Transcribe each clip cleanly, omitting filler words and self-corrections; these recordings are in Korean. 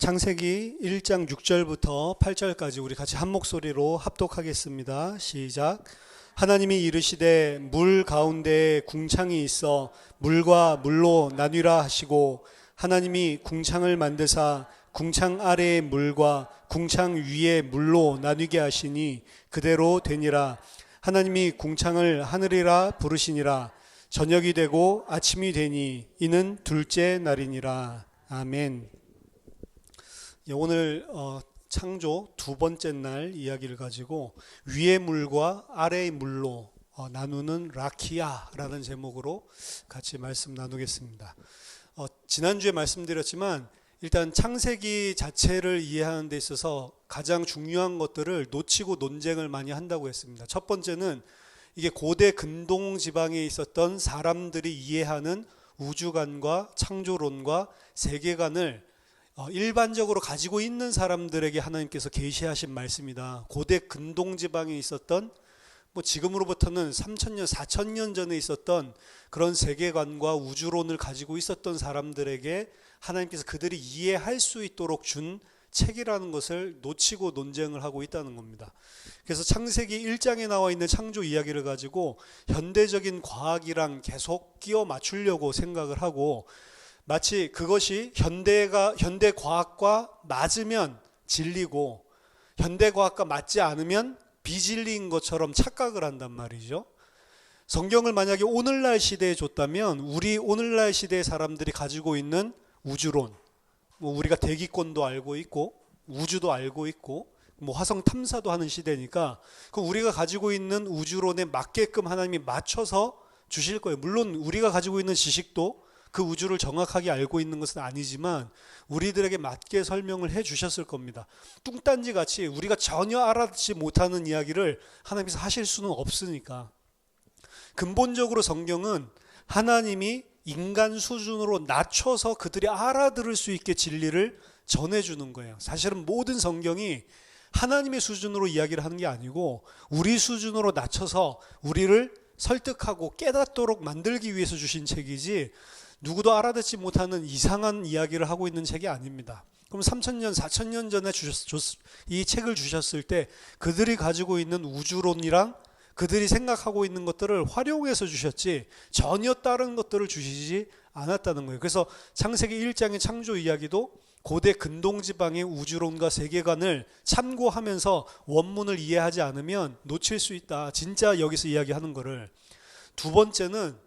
창세기 1장 6절부터 8절까지 우리 같이 한 목소리로 합독하겠습니다. 시작. 하나님이 이르시되 물 가운데에 궁창이 있어 물과 물로 나뉘라 하시고 하나님이 궁창을 만드사 궁창 아래의 물과 궁창 위의 물로 나뉘게 하시니 그대로 되니라. 하나님이 궁창을 하늘이라 부르시니라. 저녁이 되고 아침이 되니 이는 둘째 날이니라. 아멘. 오늘 창조 두 번째 날 이야기를 가지고 위의 물과 아래의 물로 나누는 라키아라는 제목으로 같이 말씀 나누겠습니다. 지난주에 말씀드렸지만 일단 창세기 자체를 이해하는 데 있어서 가장 중요한 것들을 놓치고 논쟁을 많이 한다고 했습니다. 첫 번째는 이게 고대 근동 지방에 있었던 사람들이 이해하는 우주관과 창조론과 세계관을 일반적으로 가지고 있는 사람들에게 하나님께서 계시하신 말씀이다. 고대 근동 지방에 있었던 지금으로부터는 3000년, 4000년 전에 있었던 그런 세계관과 우주론을 가지고 있었던 사람들에게 하나님께서 그들이 이해할 수 있도록 준 책이라는 것을 놓치고 논쟁을 하고 있다는 겁니다. 그래서 창세기 1장에 나와 있는 창조 이야기를 가지고 현대적인 과학이랑 계속 끼워 맞추려고 생각을 하고 마치 그것이 현대 과학과 맞으면 진리고 현대 과학과 맞지 않으면 비진리인 것처럼 착각을 한단 말이죠. 성경을 만약에 오늘날 시대에 줬다면 우리 오늘날 시대의 사람들이 가지고 있는 우주론, 우리가 대기권도 알고 있고 우주도 알고 있고 화성 탐사도 하는 시대니까 그 우리가 가지고 있는 우주론에 맞게끔 하나님이 맞춰서 주실 거예요. 물론 우리가 가지고 있는 지식도 그 우주를 정확하게 알고 있는 것은 아니지만 우리들에게 맞게 설명을 해 주셨을 겁니다. 뚱딴지 같이 우리가 전혀 알아듣지 못하는 이야기를 하나님께서 하실 수는 없으니까. 근본적으로 성경은 하나님이 인간 수준으로 낮춰서 그들이 알아들을 수 있게 진리를 전해주는 거예요. 사실은 모든 성경이 하나님의 수준으로 이야기를 하는 게 아니고 우리 수준으로 낮춰서 우리를 설득하고 깨닫도록 만들기 위해서 주신 책이지 누구도 알아듣지 못하는 이상한 이야기를 하고 있는 책이 아닙니다. 그럼 3000년, 4000년 전에 이 책을 주셨을 때 그들이 가지고 있는 우주론이랑 그들이 생각하고 있는 것들을 활용해서 주셨지 전혀 다른 것들을 주시지 않았다는 거예요. 그래서 창세기 1장의 창조 이야기도 고대 근동지방의 우주론과 세계관을 참고하면서 원문을 이해하지 않으면 놓칠 수 있다. 진짜 여기서 이야기하는 거를. 두 번째는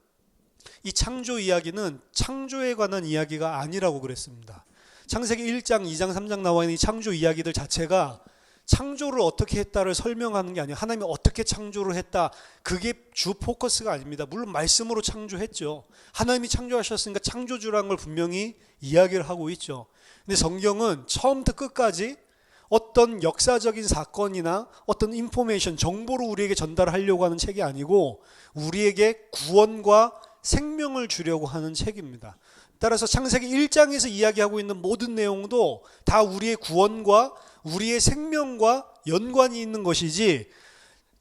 이 창조 이야기는 창조에 관한 이야기가 아니라고 그랬습니다. 창세기 1장, 2장, 3장 나와 있는 이 창조 이야기들 자체가 창조를 어떻게 했다를 설명하는 게 아니에요. 하나님이 어떻게 창조를 했다. 그게 주 포커스가 아닙니다. 물론 말씀으로 창조했죠. 하나님이 창조하셨으니까 창조주라는 걸 분명히 이야기를 하고 있죠. 근데 성경은 처음부터 끝까지 어떤 역사적인 사건이나 어떤 인포메이션, 정보를 우리에게 전달하려고 하는 책이 아니고 우리에게 구원과 생명을 주려고 하는 책입니다. 따라서 창세기 1장에서 이야기하고 있는 모든 내용도 다 우리의 구원과 우리의 생명과 연관이 있는 것이지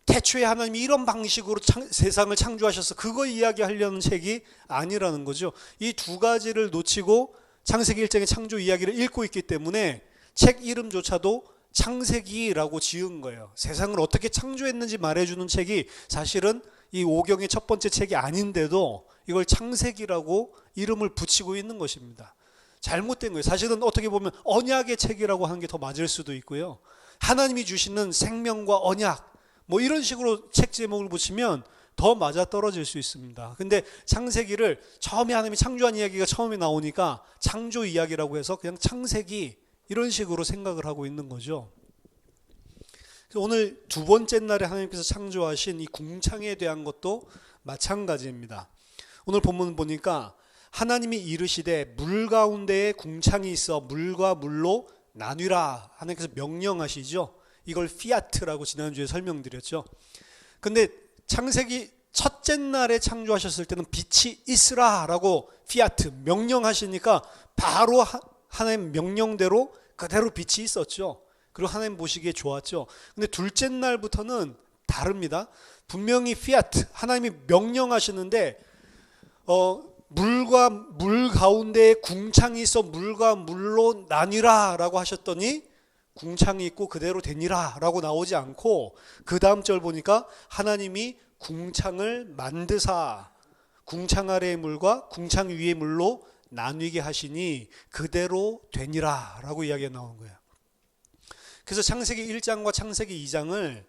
태초에 하나님이 이런 방식으로 세상을 창조하셔서 그거 이야기하려는 책이 아니라는 거죠. 이 두 가지를 놓치고 창세기 1장의 창조 이야기를 읽고 있기 때문에 책 이름조차도 창세기라고 지은 거예요. 세상을 어떻게 창조했는지 말해주는 책이 사실은 이 오경의 첫 번째 책이 아닌데도 이걸 창세기라고 이름을 붙이고 있는 것입니다. 잘못된 거예요. 사실은 어떻게 보면 언약의 책이라고 하는 게 더 맞을 수도 있고요. 하나님이 주시는 생명과 언약 이런 식으로 책 제목을 붙이면 더 맞아떨어질 수 있습니다. 근데 창세기를 처음에 하나님이 창조한 이야기가 처음에 나오니까 창조 이야기라고 해서 그냥 창세기 이런 식으로 생각을 하고 있는 거죠. 오늘 두 번째 날에 하나님께서 창조하신 이 궁창에 대한 것도 마찬가지입니다. 오늘 본문 보니까 하나님이 이르시되 물 가운데에 궁창이 있어 물과 물로 나뉘라 하나님께서 명령하시죠. 이걸 피아트라고 지난주에 설명드렸죠. 근데 창세기 첫째 날에 창조하셨을 때는 빛이 있으라라고 피아트 명령하시니까 바로 하나님 명령대로 그대로 빛이 있었죠. 그리고 하나님 보시기에 좋았죠. 근데 둘째 날부터는 다릅니다. 분명히 피아트 하나님이 명령하시는데 물과 물 가운데에 궁창이 있어 물과 물로 나뉘라 라고 하셨더니 궁창이 있고 그대로 되니라 라고 나오지 않고 그 다음 절 보니까 하나님이 궁창을 만드사 궁창 아래의 물과 궁창 위의 물로 나뉘게 하시니 그대로 되니라 라고 이야기가 나온 거예요. 그래서 창세기 1장과 창세기 2장을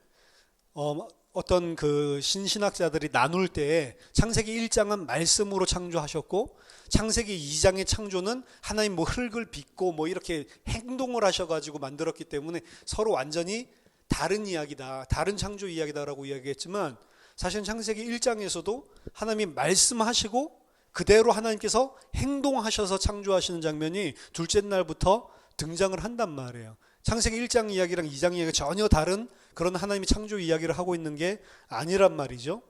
어떤 그 신신학자들이 나눌 때 창세기 1장은 말씀으로 창조하셨고 창세기 2장의 창조는 하나님 뭐 흙을 빚고 뭐 이렇게 행동을 하셔가지고 만들었기 때문에 서로 완전히 다른 이야기다, 다른 창조 이야기다라고 이야기했지만 사실은 창세기 1장에서도 하나님이 말씀하시고 그대로 하나님께서 행동하셔서 창조하시는 장면이 둘째 날부터 등장을 한단 말이에요. 창세기 1장 이야기랑 2장 이야기가 전혀 다른 그런 하나님의 창조 이야기를 하고 있는 게 아니란 말이죠.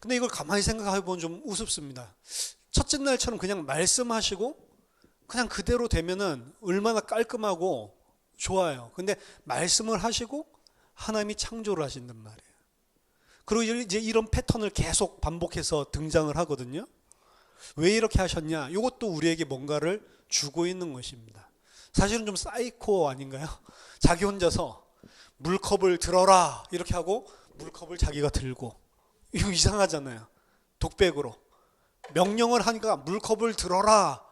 근데 이걸 가만히 생각해 보면 좀 우습습니다. 첫째 날처럼 그냥 말씀하시고 그냥 그대로 되면은 얼마나 깔끔하고 좋아요. 근데 말씀을 하시고 하나님이 창조를 하신단 말이에요. 그리고 이제 이런 패턴을 계속 반복해서 등장을 하거든요. 왜 이렇게 하셨냐? 이것도 우리에게 뭔가를 주고 있는 것입니다. 사실은 좀 사이코 아닌가요? 자기 혼자서 물컵을 들어라 이렇게 하고 물컵을 자기가 들고, 이거 이상하잖아요. 독백으로 명령을 하니까 물컵을 들어라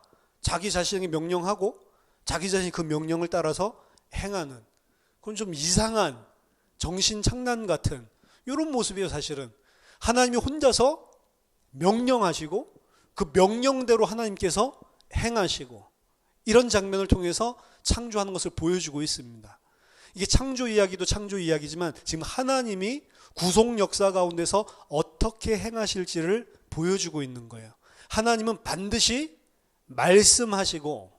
자기 자신에게 명령하고 자기 자신이 그 명령을 따라서 행하는, 그건 좀 이상한 정신착란 같은 이런 모습이에요. 사실은 하나님이 혼자서 명령하시고 그 명령대로 하나님께서 행하시고 이런 장면을 통해서 창조하는 것을 보여주고 있습니다. 이게 창조 이야기도 창조 이야기지만 지금 하나님이 구속 역사 가운데서 어떻게 행하실지를 보여주고 있는 거예요. 하나님은 반드시 말씀하시고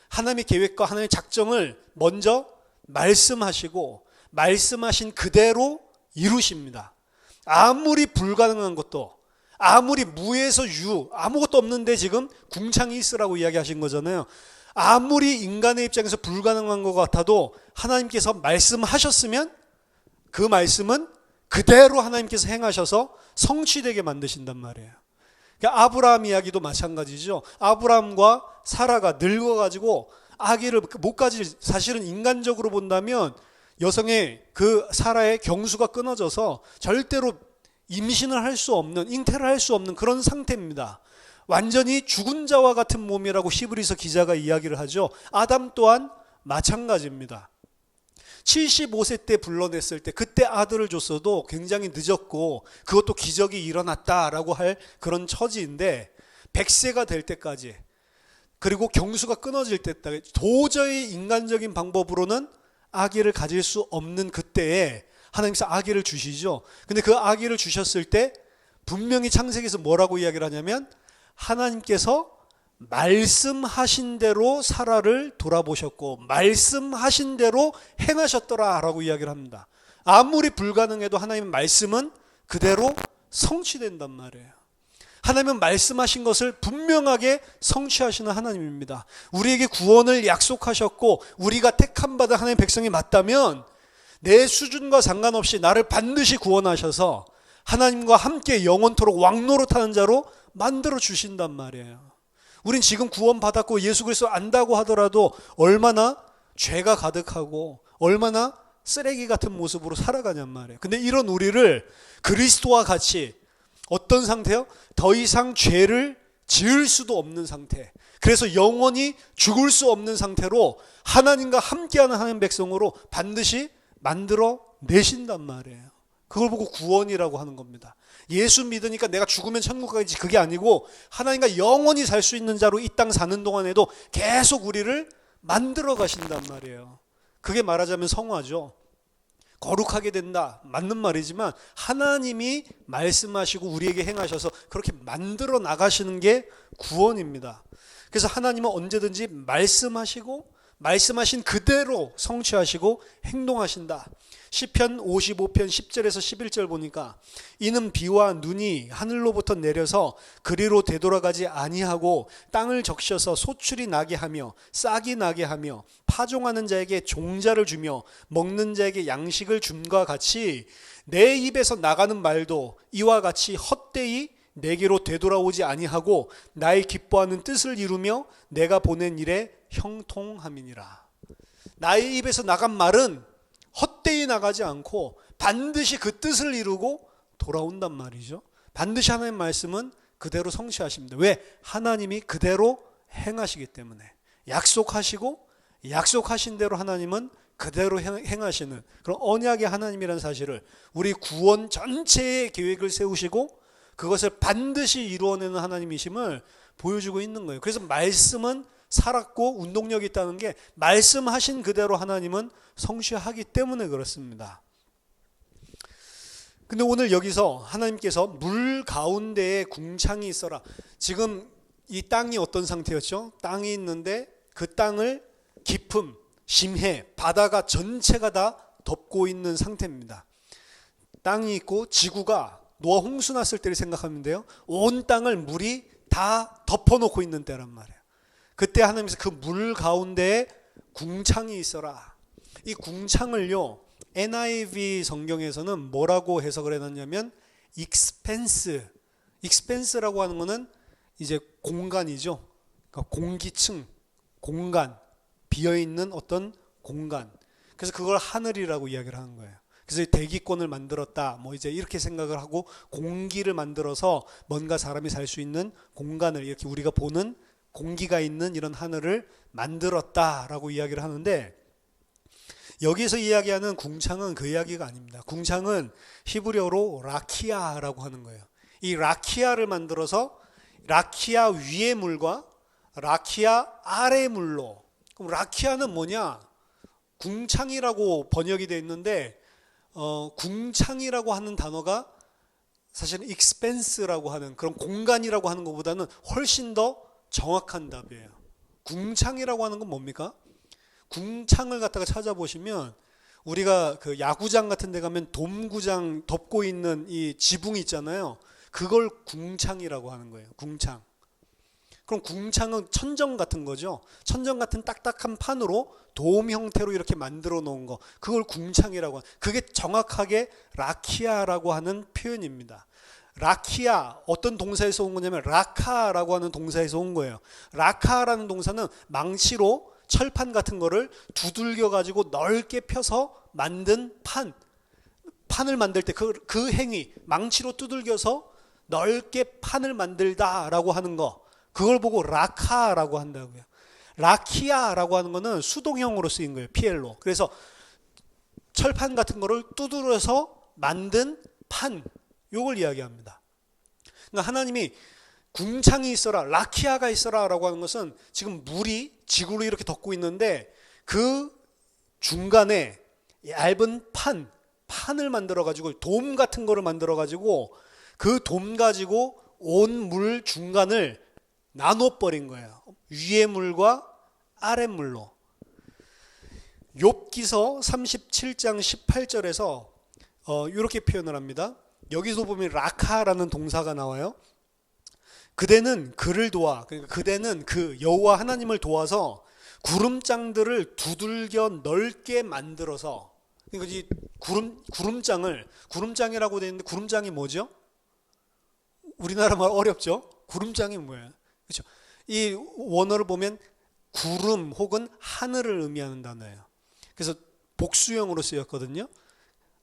하나님의 계획과 하나님의 작정을 먼저 말씀하시고 말씀하신 그대로 이루십니다. 아무리 불가능한 것도, 아무리 무에서 유, 아무것도 없는데 지금 궁창이 있으라고 이야기하신 거잖아요. 아무리 인간의 입장에서 불가능한 것 같아도 하나님께서 말씀하셨으면 그 말씀은 그대로 하나님께서 행하셔서 성취되게 만드신단 말이에요. 그러니까 아브라함 이야기도 마찬가지죠. 아브라함과 사라가 늙어가지고 아기를 못 가질, 사실은 인간적으로 본다면 여성의 그 사라의 경수가 끊어져서 절대로 임신을 할 수 없는, 잉태를 할 수 없는 그런 상태입니다. 완전히 죽은 자와 같은 몸이라고 히브리서 기자가 이야기를 하죠. 아담 또한 마찬가지입니다. 75세 때 불러냈을 때 그때 아들을 줬어도 굉장히 늦었고 그것도 기적이 일어났다라고 할 그런 처지인데 100세가 될 때까지, 그리고 경수가 끊어질 때까지 도저히 인간적인 방법으로는 아기를 가질 수 없는 그때에 하나님께서 아기를 주시죠. 근데 그 아기를 주셨을 때 분명히 창세기에서 뭐라고 이야기를 하냐면 하나님께서 말씀하신 대로 사라를 돌아보셨고 말씀하신 대로 행하셨더라 라고 이야기를 합니다. 아무리 불가능해도 하나님의 말씀은 그대로 성취된단 말이에요. 하나님은 말씀하신 것을 분명하게 성취하시는 하나님입니다. 우리에게 구원을 약속하셨고 우리가 택함 받은 하나님의 백성이 맞다면 내 수준과 상관없이 나를 반드시 구원하셔서 하나님과 함께 영원토록 왕노릇하는 자로 만들어 주신단 말이에요. 우린 지금 구원받았고 예수 그리스도 안다고 하더라도 얼마나 죄가 가득하고 얼마나 쓰레기 같은 모습으로 살아가냔 말이에요. 근데 이런 우리를 그리스도와 같이 어떤 상태요? 더 이상 죄를 지을 수도 없는 상태, 그래서 영원히 죽을 수 없는 상태로 하나님과 함께하는 하나님 백성으로 반드시 만들어 내신단 말이에요. 그걸 보고 구원이라고 하는 겁니다. 예수 믿으니까 내가 죽으면 천국 가겠지, 그게 아니고 하나님과 영원히 살 수 있는 자로 이 땅 사는 동안에도 계속 우리를 만들어 가신단 말이에요. 그게 말하자면 성화죠. 거룩하게 된다, 맞는 말이지만 하나님이 말씀하시고 우리에게 행하셔서 그렇게 만들어 나가시는 게 구원입니다. 그래서 하나님은 언제든지 말씀하시고 말씀하신 그대로 성취하시고 행동하신다. 시편 55편 10절에서 11절 보니까 이는 비와 눈이 하늘로부터 내려서 그리로 되돌아가지 아니하고 땅을 적셔서 소출이 나게 하며 싹이 나게 하며 파종하는 자에게 종자를 주며 먹는 자에게 양식을 줌과 같이 내 입에서 나가는 말도 이와 같이 헛되이 내게로 되돌아오지 아니하고 나의 기뻐하는 뜻을 이루며 내가 보낸 일에 형통함이니라. 나의 입에서 나간 말은 헛되이 나가지 않고 반드시 그 뜻을 이루고 돌아온단 말이죠. 반드시 하나님의 말씀은 그대로 성취하십니다. 왜? 하나님이 그대로 행하시기 때문에. 약속하시고 약속하신 대로 하나님은 그대로 행하시는 그런 언약의 하나님이라는 사실을, 우리 구원 전체의 계획을 세우시고 그것을 반드시 이루어내는 하나님이심을 보여주고 있는 거예요. 그래서 말씀은 살았고 운동력이 있다는 게 말씀하신 그대로 하나님은 성취하기 때문에 그렇습니다. 근데 오늘 여기서 하나님께서 물 가운데에 궁창이 있어라. 지금 이 땅이 어떤 상태였죠? 땅이 있는데 그 땅을 깊음, 심해, 바다가 전체가 다 덮고 있는 상태입니다. 땅이 있고 지구가 노아 홍수 났을 때를 생각하면 돼요. 온 땅을 물이 다 덮어놓고 있는 때란 말이에요. 그때 하나님께서 그 물 가운데에 궁창이 있어라. 이 궁창을요, NIV 성경에서는 뭐라고 해석을 해놨냐면 expanse라고 하는 거는 이제 공간이죠. 그러니까 공기층, 공간, 비어있는 어떤 공간. 그래서 그걸 하늘이라고 이야기를 하는 거예요. 그래서 대기권을 만들었다, 뭐 이제 이렇게 생각을 하고 공기를 만들어서 뭔가 사람이 살 수 있는 공간을, 이렇게 우리가 보는 공기가 있는 이런 하늘을 만들었다라고 이야기를 하는데, 여기서 이야기하는 궁창은 그 이야기가 아닙니다. 궁창은 히브리어로 라키아라고 하는 거예요. 이 라키아를 만들어서 라키아 위의 물과 라키아 아래 물로. 그럼 라키아는 뭐냐? 궁창이라고 번역이 되어 있는데 궁창이라고 하는 단어가 사실은 expanse라고 하는 그런 공간이라고 하는 것보다는 훨씬 더 정확한 답이에요. 궁창이라고 하는 건 뭡니까? 궁창을 갖다가 찾아보시면 우리가 그 야구장 같은 데 가면 돔구장 덮고 있는 이 지붕이 있잖아요. 그걸 궁창이라고 하는 거예요. 궁창. 그럼 궁창은 천정 같은 거죠. 천정 같은 딱딱한 판으로 돔 형태로 이렇게 만들어 놓은 거, 그걸 궁창이라고 하는, 그게 정확하게 라키아라고 하는 표현입니다. 라키아, 어떤 동사에서 온 거냐면 라카라고 하는 동사에서 온 거예요. 라카라는 동사는 망치로 철판 같은 거를 두들겨 가지고 넓게 펴서 만든 판을 만들 때 그 행위, 망치로 두들겨서 넓게 판을 만들다라고 하는 거, 그걸 보고 라카라고 한다고요. 라키아라고 하는 거는 수동형으로 쓰인 거예요. 피엘로. 그래서 철판 같은 거를 두드려서 만든 판, 요걸 이야기합니다. 그러니까 하나님이 궁창이 있어라, 라키아가 있어라 라고 하는 것은 지금 물이 지구를 이렇게 덮고 있는데 그 중간에 얇은 판을 만들어 가지고, 돔 같은 거를 만들어 가지고 그 돔 가지고 온 물 중간을 나눠버린 거예요. 위의 물과 아래 물로. 욥기서 37장 18절에서 이렇게 표현을 합니다. 여기서 보면 라카라는 동사가 나와요. 그대는 그를 도와, 그러니까 그대는 그 여호와 하나님을 도와서 구름장들을 두들겨 넓게 만들어서, 그러니까 이 구름장이라고 되어 있는데 구름장이 뭐죠? 우리나라 말 어렵죠? 구름장이 뭐예요? 그렇죠? 이 원어를 보면 구름 혹은 하늘을 의미하는 단어예요. 그래서 복수형으로 쓰였거든요.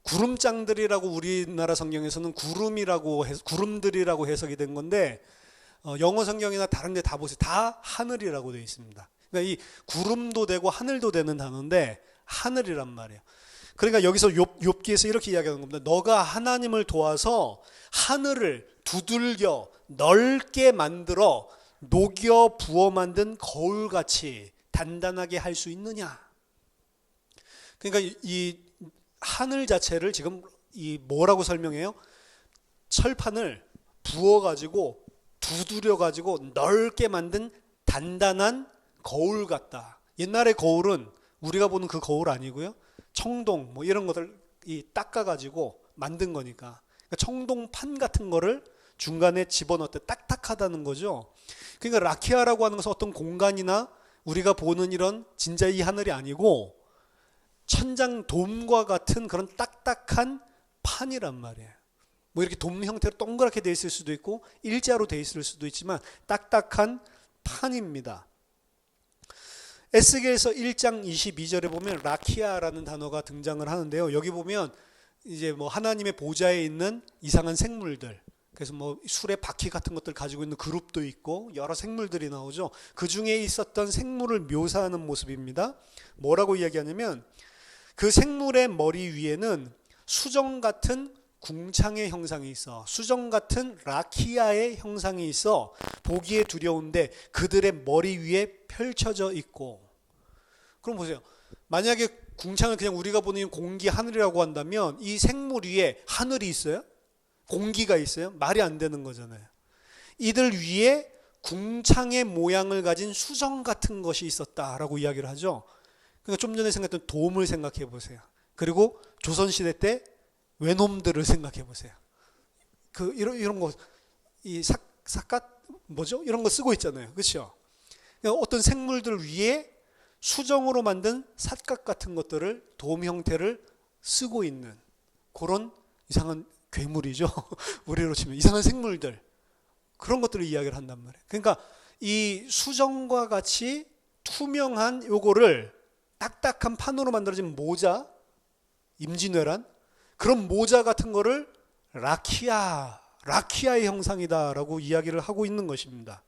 구름장들이라고 우리나라 성경에서는 구름들이라고 해석이 된 건데, 영어 성경이나 다른 데 다 보세요. 다 하늘이라고 되어 있습니다. 그러니까 이 구름도 되고 하늘도 되는 단어인데 하늘이란 말이에요. 그러니까 여기서 욥기에서 이렇게 이야기하는 겁니다. 너가 하나님을 도와서 하늘을 두들겨 넓게 만들어 녹여 부어 만든 거울같이 단단하게 할 수 있느냐. 그러니까 이 하늘 자체를 지금 이 뭐라고 설명해요? 철판을 부어가지고 두드려가지고 넓게 만든 단단한 거울 같다. 옛날의 거울은 우리가 보는 그 거울 아니고요, 청동 뭐 이런 것들 닦아가지고 만든 거니까, 그러니까 청동판 같은 거를 중간에 집어넣을 때 딱딱하다는 거죠. 그러니까 라키아라고 하는 것은 어떤 공간이나 우리가 보는 이런 진짜 이 하늘이 아니고 천장 돔과 같은 그런 딱딱한 판이란 말이에요. 뭐 이렇게 돔 형태로 동그랗게 돼 있을 수도 있고 일자로 돼 있을 수도 있지만 딱딱한 판입니다. 에스겔서 1장 22절에 보면 라키아라는 단어가 등장을 하는데요. 여기 보면 이제 뭐 하나님의 보좌에 있는 이상한 생물들, 그래서 뭐 술에 바퀴 같은 것들 가지고 있는 그룹도 있고 여러 생물들이 나오죠. 그 중에 있었던 생물을 묘사하는 모습입니다. 뭐라고 이야기하냐면 그 생물의 머리 위에는 수정 같은 궁창의 형상이 있어, 수정 같은 라키아의 형상이 있어 보기에 두려운데 그들의 머리 위에 펼쳐져 있고. 그럼 보세요. 만약에 궁창을 그냥 우리가 보는 공기 하늘이라고 한다면 이 생물 위에 하늘이 있어요? 공기가 있어요? 말이 안 되는 거잖아요. 이들 위에 궁창의 모양을 가진 수정 같은 것이 있었다라고 이야기를 하죠. 그러니까 좀 전에 생각했던 돔을 생각해 보세요. 그리고 조선시대 때 외놈들을 생각해 보세요. 그 이런 거, 이 삿갓 뭐죠? 이런 거 쓰고 있잖아요. 그렇죠? 그러니까 어떤 생물들 위에 수정으로 만든 삿갓 같은 것들을 돔 형태를 쓰고 있는 그런 이상한 괴물이죠. 우리로 치면 이상한 생물들, 그런 것들을 이야기를 한단 말이에요. 그러니까 이 수정과 같이 투명한 요거를 딱딱한 판으로 만들어진 모자, 임진왜란, 그런 모자 같은 거를 라키아의 형상이다라고 이야기를 하고 있는 것입니다.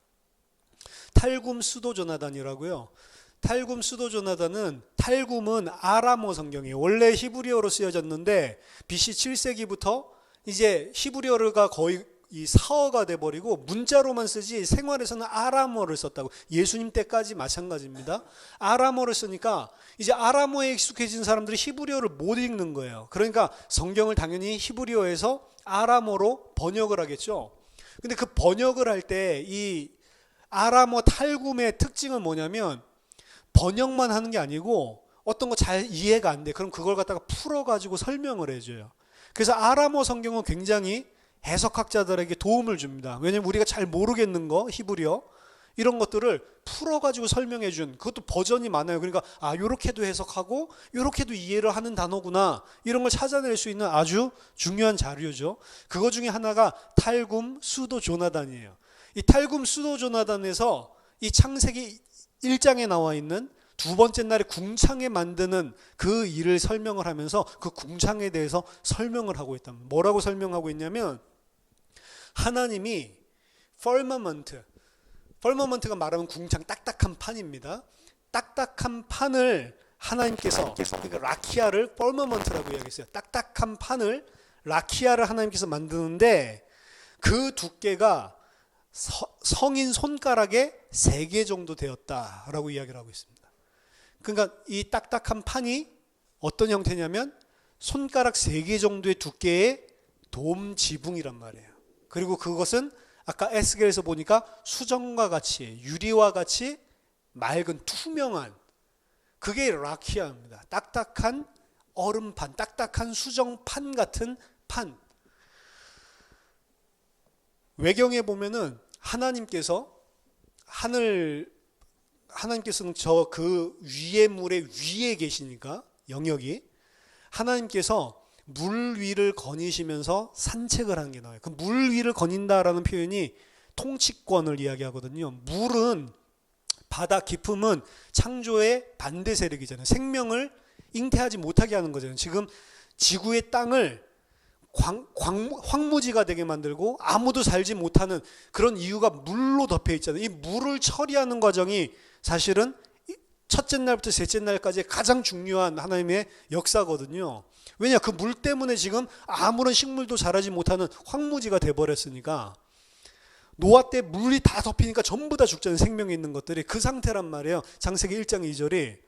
탈굼 수도조나단이라고요. 탈굼 수도조나단은, 탈굼은 아람어 성경이에요. 원래 히브리어로 쓰여졌는데 BC 7세기부터 이제 히브리어가 거의 이 사어가 돼버리고 문자로만 쓰지 생활에서는 아람어를 썼다고. 예수님 때까지 마찬가지입니다. 아람어를 쓰니까 이제 아람어에 익숙해진 사람들이 히브리어를 못 읽는 거예요. 그러니까 성경을 당연히 히브리어에서 아람어로 번역을 하겠죠. 근데 그 번역을 할 때 이 아람어 탈굼의 특징은 뭐냐면 번역만 하는 게 아니고 어떤 거 잘 이해가 안 돼. 그럼 그걸 갖다가 풀어가지고 설명을 해줘요. 그래서 아람어 성경은 굉장히 해석학자들에게 도움을 줍니다. 왜냐하면 우리가 잘 모르겠는 거, 히브리어 이런 것들을 풀어가지고 설명해 준, 그것도 버전이 많아요. 그러니까 요렇게도 해석하고 요렇게도 이해를 하는 단어구나, 이런 걸 찾아낼 수 있는 아주 중요한 자료죠. 그거 중에 하나가 탈굼 수도조나단이에요. 이 탈굼 수도조나단에서 이 창세기 1장에 나와 있는 두 번째 날에 궁창에 만드는 그 일을 설명을 하면서 그 궁창에 대해서 설명을 하고 있다. 뭐라고 설명하고 있냐면 하나님이 퍼머먼트가 말하면 궁창, 딱딱한 판입니다. 딱딱한 판을 하나님께서, 그러니까 라키아를 퍼머먼트라고 이야기했어요. 딱딱한 판을, 라키아를 하나님께서 만드는데 그 두께가 성인 손가락의 3개 정도 되었다라고 이야기를 하고 있습니다. 그러니까 이 딱딱한 판이 어떤 형태냐면 손가락 3개 정도의 두께의 돔 지붕이란 말이에요. 그리고 그것은 아까 에스겔에서 보니까 수정과 같이, 유리와 같이 맑은 투명한, 그게 라키아입니다. 딱딱한 얼음판, 딱딱한 수정판 같은 판. 외경에 보면은 하나님께서는 저 그 위의 물의 위에 계시니까, 영역이 하나님께서 물 위를 거니시면서 산책을 하는 게 나와요. 그 물 위를 거닌다라는 표현이 통치권을 이야기하거든요. 물은, 바다 깊음은 창조의 반대 세력이잖아요. 생명을 잉태하지 못하게 하는 거잖아요. 지금 지구의 땅을 황무지가 되게 만들고 아무도 살지 못하는 그런 이유가 물로 덮여 있잖아요. 이 물을 처리하는 과정이 사실은 첫째 날부터 셋째 날까지 가장 중요한 하나님의 역사거든요. 왜냐, 그 물 때문에 지금 아무런 식물도 자라지 못하는 황무지가 돼버렸으니까. 노아 때 물이 다 덮이니까 전부 다 죽잖아요. 생명이 있는 것들이. 그 상태란 말이에요. 창세기 1장 2절이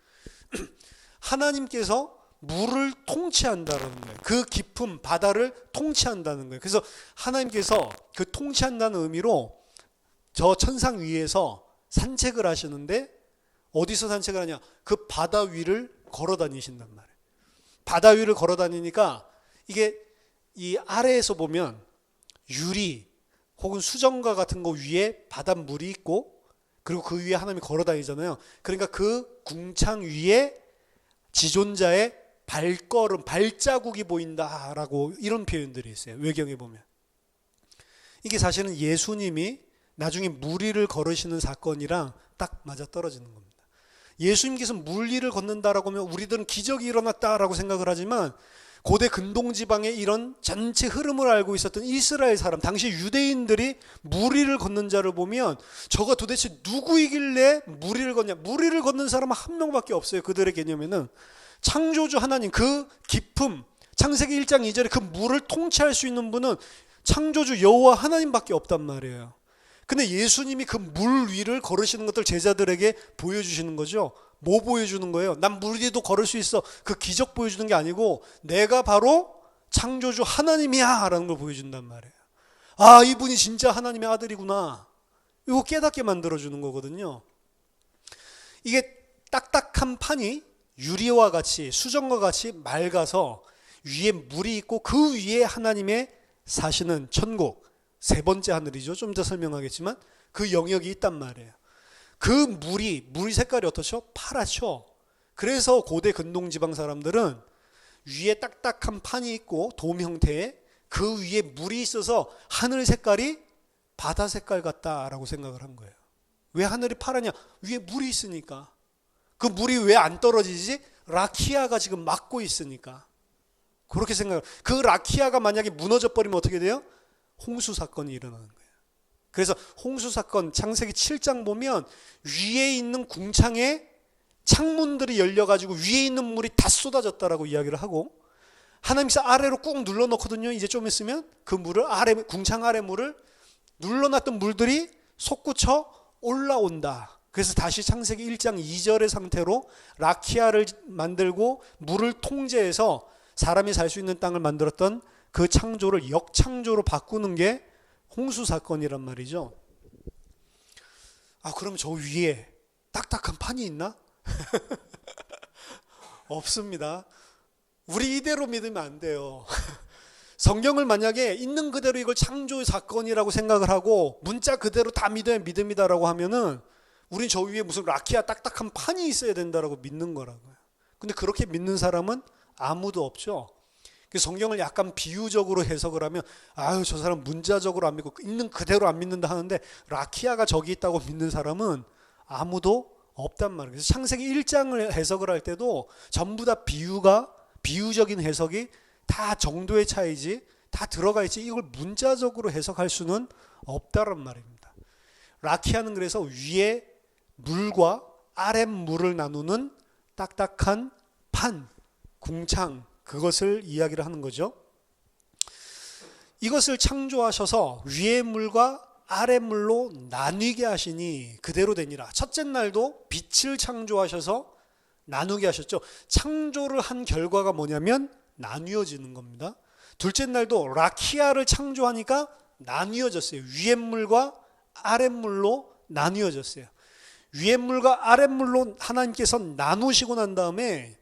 하나님께서 물을 통치한다는 거예요. 그 깊은 바다를 통치한다는 거예요. 그래서 하나님께서 그 통치한다는 의미로 저 천상 위에서 산책을 하시는데, 어디서 산책을 하냐? 그 바다 위를 걸어 다니신단 말이에요. 바다 위를 걸어 다니니까 이게 이 아래에서 보면 유리 혹은 수정과 같은 거 위에 바닷물이 있고, 그리고 그 위에 하나님이 걸어 다니잖아요. 그러니까 그 궁창 위에 지존자의 발걸음, 발자국이 보인다라고 이런 표현들이 있어요. 외경에 보면. 이게 사실은 예수님이 나중에 무리를 걸으시는 사건이랑 딱 맞아떨어지는 겁니다. 예수님께서 물리를 걷는다라고 하면 우리들은 기적이 일어났다라고 생각을 하지만 고대 근동지방의 이런 전체 흐름을 알고 있었던 이스라엘 사람, 당시 유대인들이 무리를 걷는 자를 보면 저가 도대체 누구이길래 무리를 걷냐? 무리를 걷는 사람은 한 명밖에 없어요. 그들의 개념에는 창조주 하나님, 그 깊음, 창세기 1장 2절에 그 물을 통치할 수 있는 분은 창조주 여호와 하나님밖에 없단 말이에요. 근데 예수님이 그 물 위를 걸으시는 것들 제자들에게 보여주시는 거죠. 뭐 보여주는 거예요? 난 물 위도 걸을 수 있어. 그 기적 보여주는 게 아니고 내가 바로 창조주 하나님이야 라는 걸 보여준단 말이에요. 아, 이분이 진짜 하나님의 아들이구나. 이거 깨닫게 만들어주는 거거든요. 이게 딱딱한 판이 유리와 같이 수정과 같이 맑아서 위에 물이 있고 그 위에 하나님의 사시는 천국, 세 번째 하늘이죠. 좀 이따 설명하겠지만 그 영역이 있단 말이에요. 그 물 색깔이 어떻죠? 파랗죠. 그래서 고대 근동지방 사람들은 위에 딱딱한 판이 있고 돔 형태의 그 위에 물이 있어서 하늘 색깔이 바다 색깔 같다라고 생각을 한 거예요. 왜 하늘이 파랗냐? 위에 물이 있으니까. 그 물이 왜 안 떨어지지? 라키아가 지금 막고 있으니까. 그렇게 생각을. 그 라키아가 만약에 무너져 버리면 어떻게 돼요? 홍수 사건이 일어나는 거예요. 그래서 홍수 사건 창세기 7장 보면 위에 있는 궁창에 창문들이 열려가지고 위에 있는 물이 다 쏟아졌다라고 이야기를 하고 하나님께서 아래로 꾹 눌러놓거든요. 이제 좀 있으면 그 물을 궁창 아래 물을 눌러놨던 물들이 솟구쳐 올라온다. 그래서 다시 창세기 1장 2절의 상태로 라키아를 만들고 물을 통제해서 사람이 살 수 있는 땅을 만들었던 그 창조를 역창조로 바꾸는 게 홍수 사건이란 말이죠. 아, 그럼 저 위에 딱딱한 판이 있나? 없습니다. 우리 이대로 믿으면 안 돼요. 성경을 만약에 있는 그대로 이걸 창조 사건이라고 생각을 하고 문자 그대로 다 믿어야 믿음이다라고 하면은 우린 저 위에 무슨 라키아 딱딱한 판이 있어야 된다라고 믿는 거라고요. 근데 그렇게 믿는 사람은 아무도 없죠. 성경을 약간 비유적으로 해석을 하면 아유, 저 사람 문자적으로 안 믿고 있는 그대로 안 믿는다 하는데 라키아가 저기 있다고 믿는 사람은 아무도 없단 말이에요. 그래서 창세기 1장을 해석을 할 때도 전부 다 비유적인 해석이 다 정도의 차이지 다 들어가 있지 이걸 문자적으로 해석할 수는 없다란 말입니다. 라키아는 그래서 위에 물과 아래 물을 나누는 딱딱한 판, 궁창, 그것을 이야기를 하는 거죠. 이것을 창조하셔서 위의 물과 아래 물로 나뉘게 하시니 그대로 되니라. 첫째 날도 빛을 창조하셔서 나누게 하셨죠. 창조를 한 결과가 뭐냐면 나뉘어지는 겁니다. 둘째 날도 라키아를 창조하니까 나뉘어졌어요. 위의 물과 아래 물로 나뉘어졌어요. 위의 물과 아래 물로 하나님께서 나누시고 난 다음에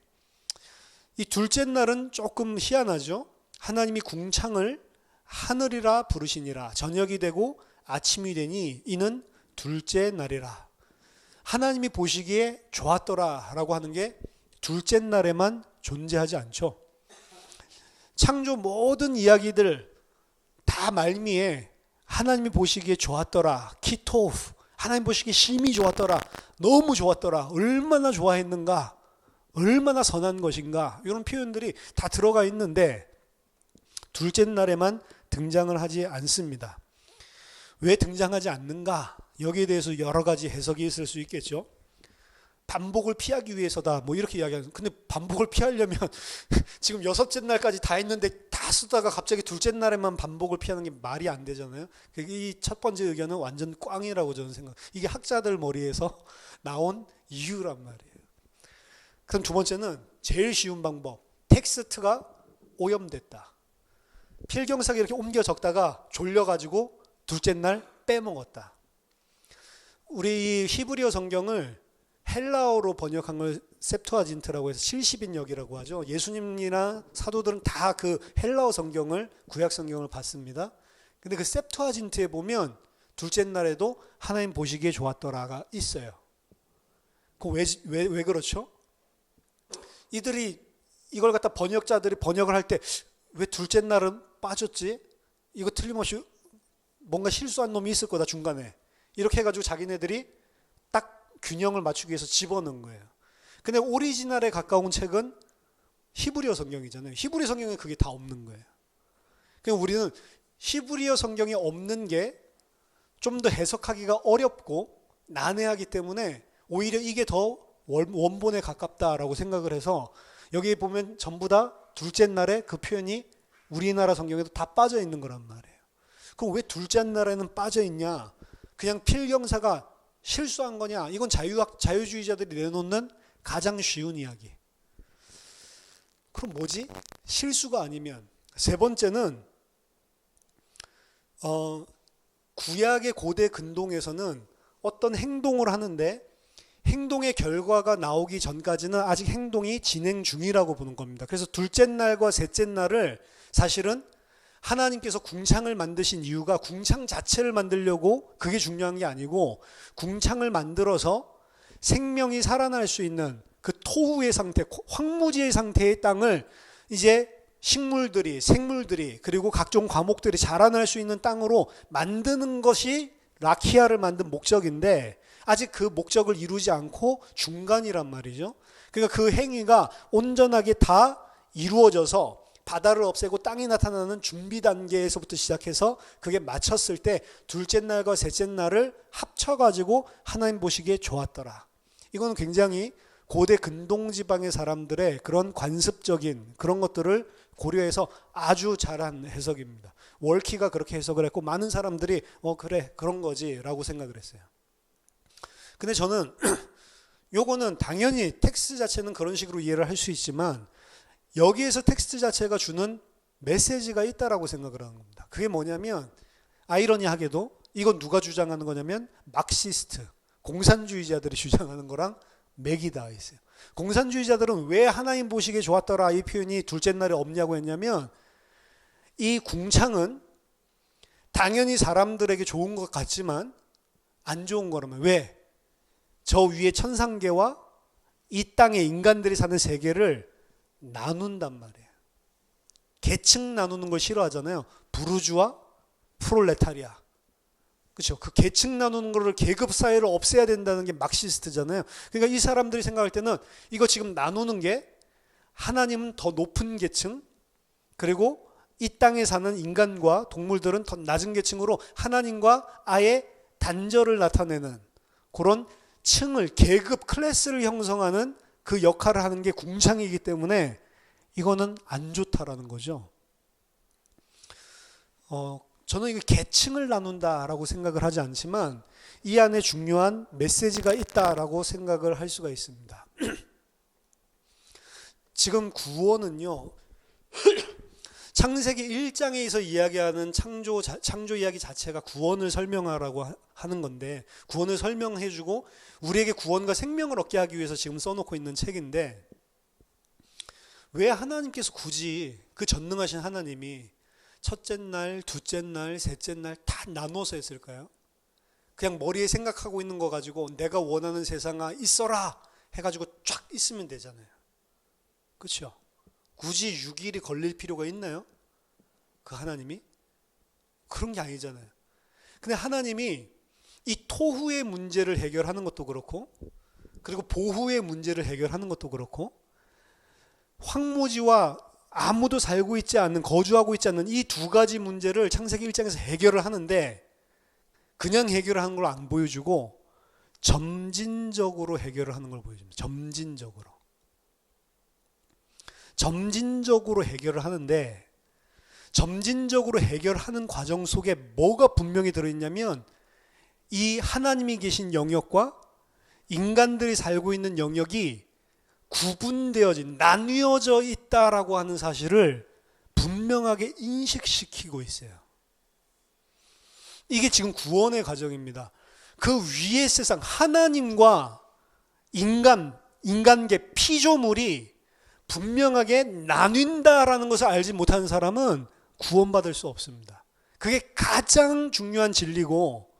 이 둘째 날은 조금 희한하죠. 하나님이 궁창을 하늘이라 부르시니라. 저녁이 되고 아침이 되니 이는 둘째 날이라. 하나님이 보시기에 좋았더라 라고 하는 게 둘째 날에만 존재하지 않죠. 창조 모든 이야기들 다 말미에 하나님이 보시기에 좋았더라. 키토프. 하나님 보시기에 심히 좋았더라. 너무 좋았더라. 얼마나 좋아했는가. 얼마나 선한 것인가 이런 표현들이 다 들어가 있는데 둘째 날에만 등장을 하지 않습니다. 왜 등장하지 않는가? 여기에 대해서 여러 가지 해석이 있을 수 있겠죠. 반복을 피하기 위해서다 뭐 이렇게 이야기하는. 근데 반복을 피하려면 지금 여섯째 날까지 다 했는데 다 쓰다가 갑자기 둘째 날에만 반복을 피하는 게 말이 안 되잖아요. 이 첫 번째 의견은 완전 꽝이라고 저는 생각. 이게 학자들 머리에서 나온 이유란 말이에요. 그럼 두 번째는 제일 쉬운 방법. 텍스트가 오염됐다. 필경사기 이렇게 옮겨 적다가 졸려가지고 둘째 날 빼먹었다. 우리 히브리어 성경을 헬라어로 번역한 걸 셉투아진트라고 해서 70인역이라고 하죠. 예수님이나 사도들은 다 그 헬라어 성경을 구약 성경을 봤습니다. 근데 그 셉투아진트에 보면 둘째 날에도 하나님 보시기에 좋았더라가 있어요. 그 왜 그렇죠? 이들이 이걸 갖다 번역자들이 번역을 할 때 왜 둘째 날은 빠졌지? 이거 틀림없이 뭔가 실수한 놈이 있을 거다 중간에. 이렇게 해가지고 자기네들이 딱 균형을 맞추기 위해서 집어넣은 거예요. 근데 오리지널에 가까운 책은 히브리어 성경이잖아요. 히브리 성경에 그게 다 없는 거예요. 그러니까 우리는 히브리어 성경에 없는 게 좀 더 해석하기가 어렵고 난해하기 때문에 오히려 이게 더 원본에 가깝다라고 생각을 해서 여기 보면 전부 다 둘째 날에 그 표현이 우리나라 성경에도 다 빠져 있는 거란 말이에요. 그럼 왜 둘째 날에는 빠져 있냐? 그냥 필경사가 실수한 거냐? 이건 자유주의자들이 내놓는 가장 쉬운 이야기. 그럼 뭐지? 실수가 아니면. 세 번째는 구약의 고대 근동에서는 어떤 행동을 하는데 행동의 결과가 나오기 전까지는 아직 행동이 진행 중이라고 보는 겁니다. 그래서 둘째 날과 셋째 날을 사실은 하나님께서 궁창을 만드신 이유가 궁창 자체를 만들려고 그게 중요한 게 아니고 궁창을 만들어서 생명이 살아날 수 있는 그 토후의 상태, 황무지의 상태의 땅을 이제 식물들이, 생물들이 그리고 각종 과목들이 자라날 수 있는 땅으로 만드는 것이 라키아를 만든 목적인데 아직 그 목적을 이루지 않고 중간이란 말이죠. 그러니까 그 행위가 온전하게 다 이루어져서 바다를 없애고 땅이 나타나는 준비 단계에서부터 시작해서 그게 마쳤을 때 둘째 날과 셋째 날을 합쳐가지고 하나님 보시기에 좋았더라. 이거는 굉장히 고대 근동지방의 사람들의 그런 관습적인 그런 것들을 고려해서 아주 잘한 해석입니다. 월키가 그렇게 해석을 했고 많은 사람들이 그래 그런 거지 라고 생각을 했어요. 근데 저는 요거는 당연히 텍스트 자체는 그런 식으로 이해를 할 수 있지만 여기에서 텍스트 자체가 주는 메시지가 있다라고 생각을 하는 겁니다. 그게 뭐냐면 아이러니하게도 이건 누가 주장하는 거냐면 막시스트, 공산주의자들이 주장하는 거랑 맥이 닿아 있어요. 공산주의자들은 왜 하나님 보시기에 좋았더라 이 표현이 둘째 날에 없냐고 했냐면 이 궁창은 당연히 사람들에게 좋은 것 같지만 안 좋은 거라면 왜? 저 위에 천상계와 이 땅에 인간들이 사는 세계를 나눈단 말이에요. 계층 나누는 걸 싫어하잖아요. 부르주아, 프롤레타리아. 그렇죠. 그 계층 나누는 거를 계급 사회를 없애야 된다는 게 막시스트잖아요. 그러니까 이 사람들이 생각할 때는 이거 지금 나누는 게 하나님은 더 높은 계층 그리고 이 땅에 사는 인간과 동물들은 더 낮은 계층으로 하나님과 아예 단절을 나타내는 그런 층을 계급 클래스를 형성하는 그 역할을 하는 게 궁창이기 때문에 이거는 안 좋다라는 거죠. 저는 이게 계층을 나눈다라고 생각을 하지 않지만 이 안에 중요한 메시지가 있다라고 생각을 할 수가 있습니다. 지금 구원은요. 창세기 1장에서 이야기하는 창조 이야기 자체가 구원을 설명하라고 하는 건데 구원을 설명해주고 우리에게 구원과 생명을 얻게 하기 위해서 지금 써놓고 있는 책인데 왜 하나님께서 굳이 그 전능하신 하나님이 첫째 날, 둘째 날, 셋째 날 다 나눠서 했을까요? 그냥 머리에 생각하고 있는 거 가지고 내가 원하는 세상아 있어라 해가지고 쫙 있으면 되잖아요. 그렇죠? 굳이 6일이 걸릴 필요가 있나요? 그 하나님이? 그런 게 아니잖아요. 근데 하나님이 이 토후의 문제를 해결하는 것도 그렇고 그리고 보후의 문제를 해결하는 것도 그렇고 황무지와 아무도 살고 있지 않는 거주하고 있지 않는 이 두 가지 문제를 창세기 1장에서 해결을 하는데 그냥 해결을 하는 걸 안 보여주고 점진적으로 해결을 하는 걸 보여줍니다. 점진적으로 해결을 하는데 점진적으로 해결하는 과정 속에 뭐가 분명히 들어있냐면 이 하나님이 계신 영역과 인간들이 살고 있는 영역이 구분되어진 나뉘어져 있다라고 하는 사실을 분명하게 인식시키고 있어요. 이게 지금 구원의 과정입니다. 그 위의 세상 하나님과 인간계 피조물이 분명하게 나뉜다라는 것을 알지 못하는 사람은 구원받을 수 없습니다. 그게 가장 중요한 진리고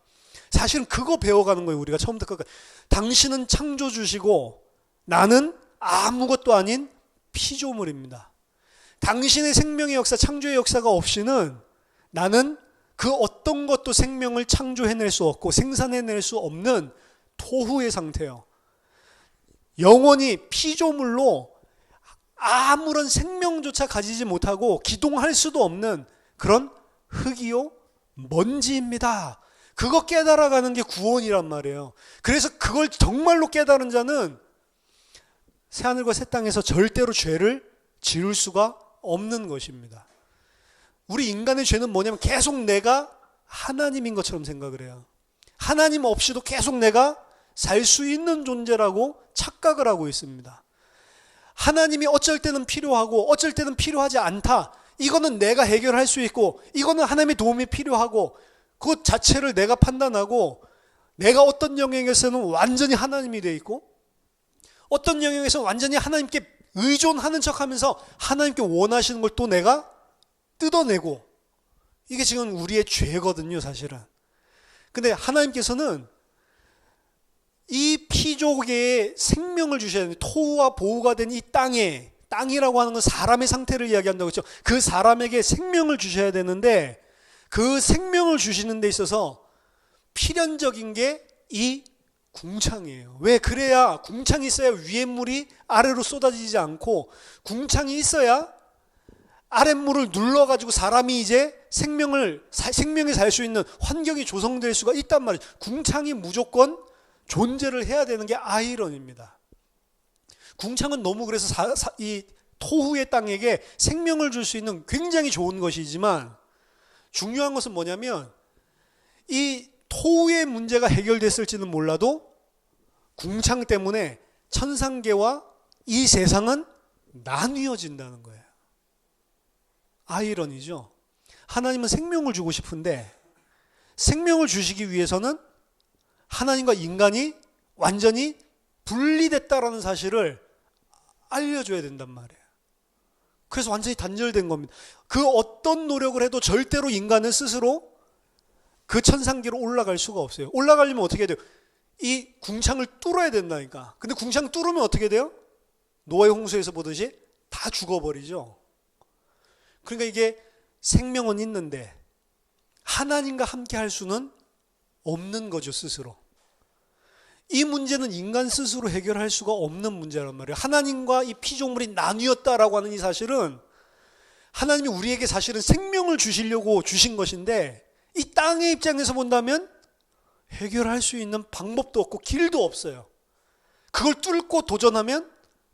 사실은 그거 배워가는 거예요. 우리가 처음부터 끝까지. 당신은 창조주시고 나는 아무것도 아닌 피조물입니다. 당신의 생명의 역사, 창조의 역사가 없이는 나는 그 어떤 어떤 것도 생명을 창조해낼 수 없고 생산해낼 수 없는 토후의 상태예요. 영원히 피조물로 아무런 생명조차 가지지 못하고 기동할 수도 없는 그런 흙이요 먼지입니다. 그거 깨달아가는 게 구원이란 말이에요. 그래서 그걸 정말로 깨달은 자는 새하늘과 새 땅에서 절대로 죄를 지을 수가 없는 것입니다. 우리 인간의 죄는 뭐냐면 계속 내가 하나님인 것처럼 생각을 해요. 하나님 없이도 계속 내가 살 수 있는 존재라고 착각을 하고 있습니다. 하나님이 어쩔 때는 필요하고 어쩔 때는 필요하지 않다. 이거는 내가 해결할 수 있고 이거는 하나님의 도움이 필요하고 그것 자체를 내가 판단하고 내가 어떤 영역에서는 완전히 하나님이 돼 있고 어떤 영역에서 완전히 하나님께 의존하는 척하면서 하나님께 원하시는 걸 또 내가 뜯어내고 이게 지금 우리의 죄거든요, 사실은. 근데 하나님께서는 이 피조계에 생명을 주셔야 되는 토우와 보우가 된 이 땅에, 땅이라고 하는 건 사람의 상태를 이야기한다고 했죠. 그 사람에게 생명을 주셔야 되는데 그 생명을 주시는 데 있어서 필연적인 게 이 궁창이에요. 왜? 그래야 궁창이 있어야 위에 물이 아래로 쏟아지지 않고 궁창이 있어야 아랫물을 눌러가지고 사람이 이제 생명이 살 수 있는 환경이 조성될 수가 있단 말이에요. 궁창이 무조건 존재를 해야 되는 게 아이론입니다. 궁창은 너무 그래서 이 토후의 땅에게 생명을 줄 수 있는 굉장히 좋은 것이지만 중요한 것은 뭐냐면 이 토후의 문제가 해결됐을지는 몰라도 궁창 때문에 천상계와 이 세상은 나뉘어진다는 거예요. 아이러니죠. 하나님은 생명을 주고 싶은데 생명을 주시기 위해서는 하나님과 인간이 완전히 분리됐다라는 사실을 알려줘야 된단 말이에요. 그래서 완전히 단절된 겁니다. 그 어떤 노력을 해도 절대로 인간은 스스로 그 천상계로 올라갈 수가 없어요. 올라가려면 어떻게 돼요? 이 궁창을 뚫어야 된다니까. 근데 궁창 뚫으면 어떻게 돼요? 노아의 홍수에서 보듯이 다 죽어버리죠. 그러니까 이게 생명은 있는데 하나님과 함께 할 수는 없는 거죠, 스스로. 이 문제는 인간 스스로 해결할 수가 없는 문제란 말이에요. 하나님과 이 피조물이 나뉘었다라고 하는 이 사실은 하나님이 우리에게 사실은 생명을 주시려고 주신 것인데 이 땅의 입장에서 본다면 해결할 수 있는 방법도 없고 길도 없어요. 그걸 뚫고 도전하면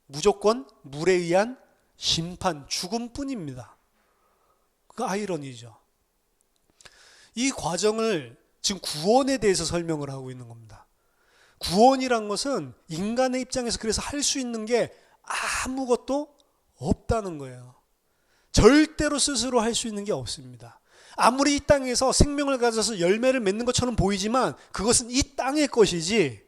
무조건 물에 의한 심판, 죽음뿐입니다. 그 아이러니죠. 이 과정을 지금 구원에 대해서 설명을 하고 있는 겁니다. 구원이란 것은 인간의 입장에서 그래서 할 수 있는 게 아무것도 없다는 거예요. 절대로 스스로 할 수 있는 게 없습니다. 아무리 이 땅에서 생명을 가져서 열매를 맺는 것처럼 보이지만 그것은 이 땅의 것이지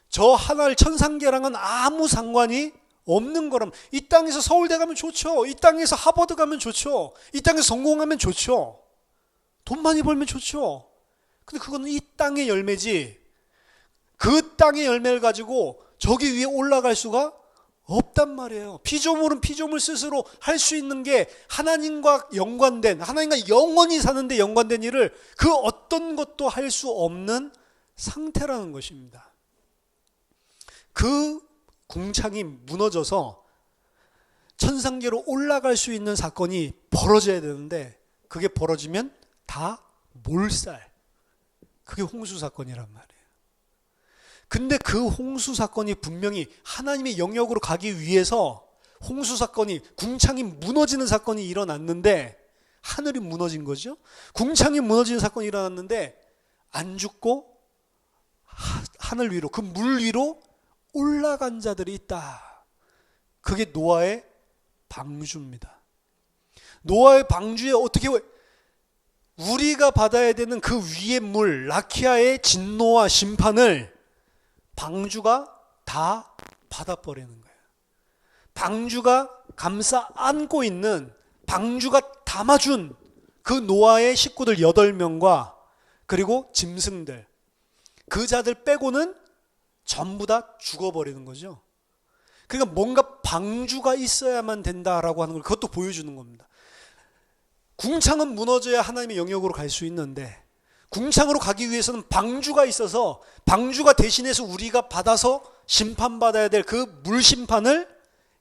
저 하늘 천상계랑은 아무 상관이 없는 거라면 이 땅에서 서울대 가면 좋죠. 이 땅에서 하버드 가면 좋죠. 이 땅에서 성공하면 좋죠. 돈 많이 벌면 좋죠. 근데 그거는 이 땅의 열매지 그 땅의 열매를 가지고 저기 위에 올라갈 수가 없단 말이에요. 피조물은 피조물 스스로 할 수 있는 게 하나님과 연관된, 하나님과 영원히 사는데 연관된 일을 그 어떤 것도 할 수 없는 상태라는 것입니다. 그 궁창이 무너져서 천상계로 올라갈 수 있는 사건이 벌어져야 되는데 그게 벌어지면 다 몰살. 그게 홍수 사건이란 말이에요. 근데 그 홍수 사건이 분명히 하나님의 영역으로 가기 위해서 홍수 사건이, 궁창이 무너지는 사건이 일어났는데 하늘이 무너진 거죠. 궁창이 무너지는 사건이 일어났는데 안 죽고 하늘 위로, 그 물 위로 올라간 자들이 있다. 그게 노아의 방주입니다. 노아의 방주에 어떻게 우리가 받아야 되는 그 위의 물, 라키아의 진노와 심판을 방주가 다 받아버리는 거예요. 방주가 감싸 안고 있는, 방주가 담아준 그 노아의 식구들 8명과 그리고 짐승들, 그 자들 빼고는 전부 다 죽어버리는 거죠. 그러니까 뭔가 방주가 있어야만 된다라고 하는 걸 그것도 보여주는 겁니다. 궁창은 무너져야 하나님의 영역으로 갈 수 있는데 궁창으로 가기 위해서는 방주가 있어서 방주가 대신해서 우리가 받아서 심판받아야 될 그 물심판을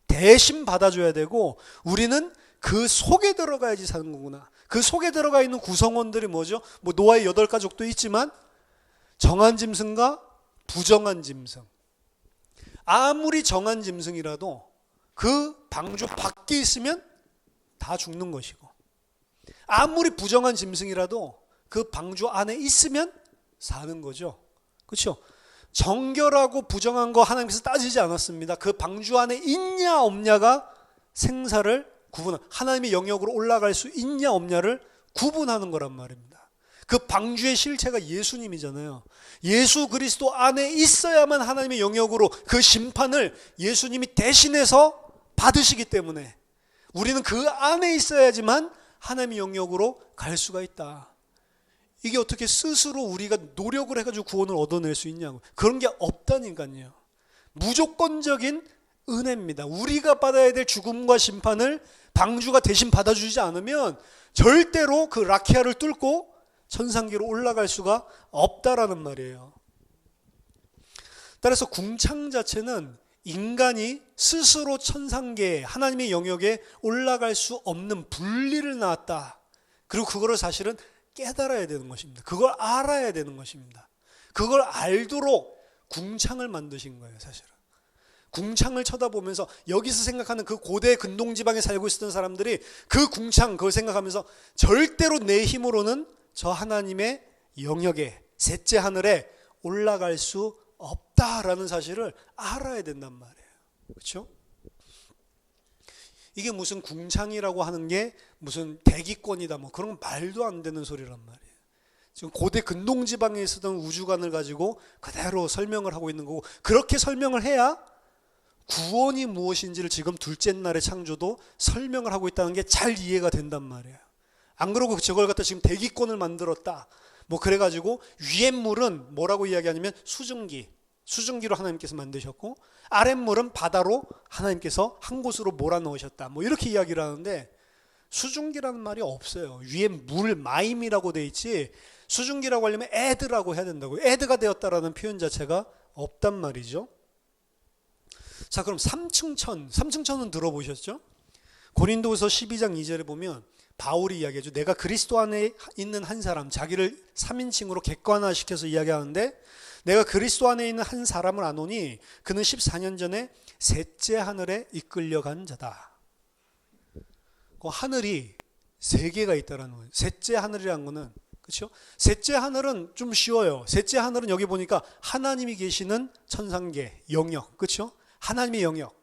대신 받아줘야 되고 우리는 그 속에 들어가야지 사는 거구나. 그 속에 들어가 있는 구성원들이 뭐죠? 뭐 노아의 8가족도 있지만 정한 짐승과 부정한 짐승. 아무리 정한 짐승이라도 그 방주 밖에 있으면 다 죽는 것이고 아무리 부정한 짐승이라도 그 방주 안에 있으면 사는 거죠. 그렇죠? 정결하고 부정한 거 하나님께서 따지지 않았습니다. 그 방주 안에 있냐 없냐가 생사를 구분하는, 하나님의 영역으로 올라갈 수 있냐 없냐를 구분하는 거란 말입니다. 그 방주의 실체가 예수님이잖아요. 예수 그리스도 안에 있어야만 하나님의 영역으로 그 심판을 예수님이 대신해서 받으시기 때문에 우리는 그 안에 있어야지만 하나님의 영역으로 갈 수가 있다. 이게 어떻게 스스로 우리가 노력을 해가지고 구원을 얻어낼 수 있냐고. 그런 게 없다니까요. 무조건적인 은혜입니다. 우리가 받아야 될 죽음과 심판을 방주가 대신 받아주지 않으면 절대로 그 라키아를 뚫고 천상계로 올라갈 수가 없다라는 말이에요. 따라서 궁창 자체는 인간이 스스로 천상계 하나님의 영역에 올라갈 수 없는 분리를 낳았다. 그리고 그거를 사실은 깨달아야 되는 것입니다. 그걸 알아야 되는 것입니다. 그걸 알도록 궁창을 만드신 거예요, 사실은. 궁창을 쳐다보면서 여기서 생각하는 그 고대 근동지방에 살고 있었던 사람들이 그 궁창 그걸 생각하면서 절대로 내 힘으로는 저 하나님의 영역에 셋째 하늘에 올라갈 수 없다라는 사실을 알아야 된단 말이에요. 그렇죠? 이게 무슨 궁창이라고 하는 게 무슨 대기권이다 뭐 그런 말도 안 되는 소리란 말이에요. 지금 고대 근동지방에 있었던 우주관을 가지고 그대로 설명을 하고 있는 거고 그렇게 설명을 해야 구원이 무엇인지를 지금 둘째 날의 창조도 설명을 하고 있다는 게 잘 이해가 된단 말이에요. 안 그러고 저걸 갖다 지금 대기권을 만들었다. 뭐 그래가지고 위에 물은 뭐라고 이야기하냐면 수증기로 하나님께서 만드셨고 아랫물은 바다로 하나님께서 한 곳으로 몰아넣으셨다. 뭐 이렇게 이야기를 하는데 수증기라는 말이 없어요. 위에 물, 마임이라고 돼 있지 수증기라고 하려면 에드라고 해야 된다고요. 에드가 되었다라는 표현 자체가 없단 말이죠. 자, 그럼 3층천은 들어보셨죠? 고린도후서 12장 2절에 보면 바울이 이야기하죠. 내가 그리스도 안에 있는 한 사람, 자기를 3인칭으로 객관화시켜서 이야기하는데 내가 그리스도 안에 있는 한 사람을 아노니 그는 14년 전에 셋째 하늘에 이끌려간 자다. 그 하늘이 세 개가 있다라는 거예요. 셋째 하늘이라는 거는 그렇죠? 셋째 하늘은 좀 쉬워요. 셋째 하늘은 여기 보니까 하나님이 계시는 천상계, 영역, 그렇죠? 하나님의 영역.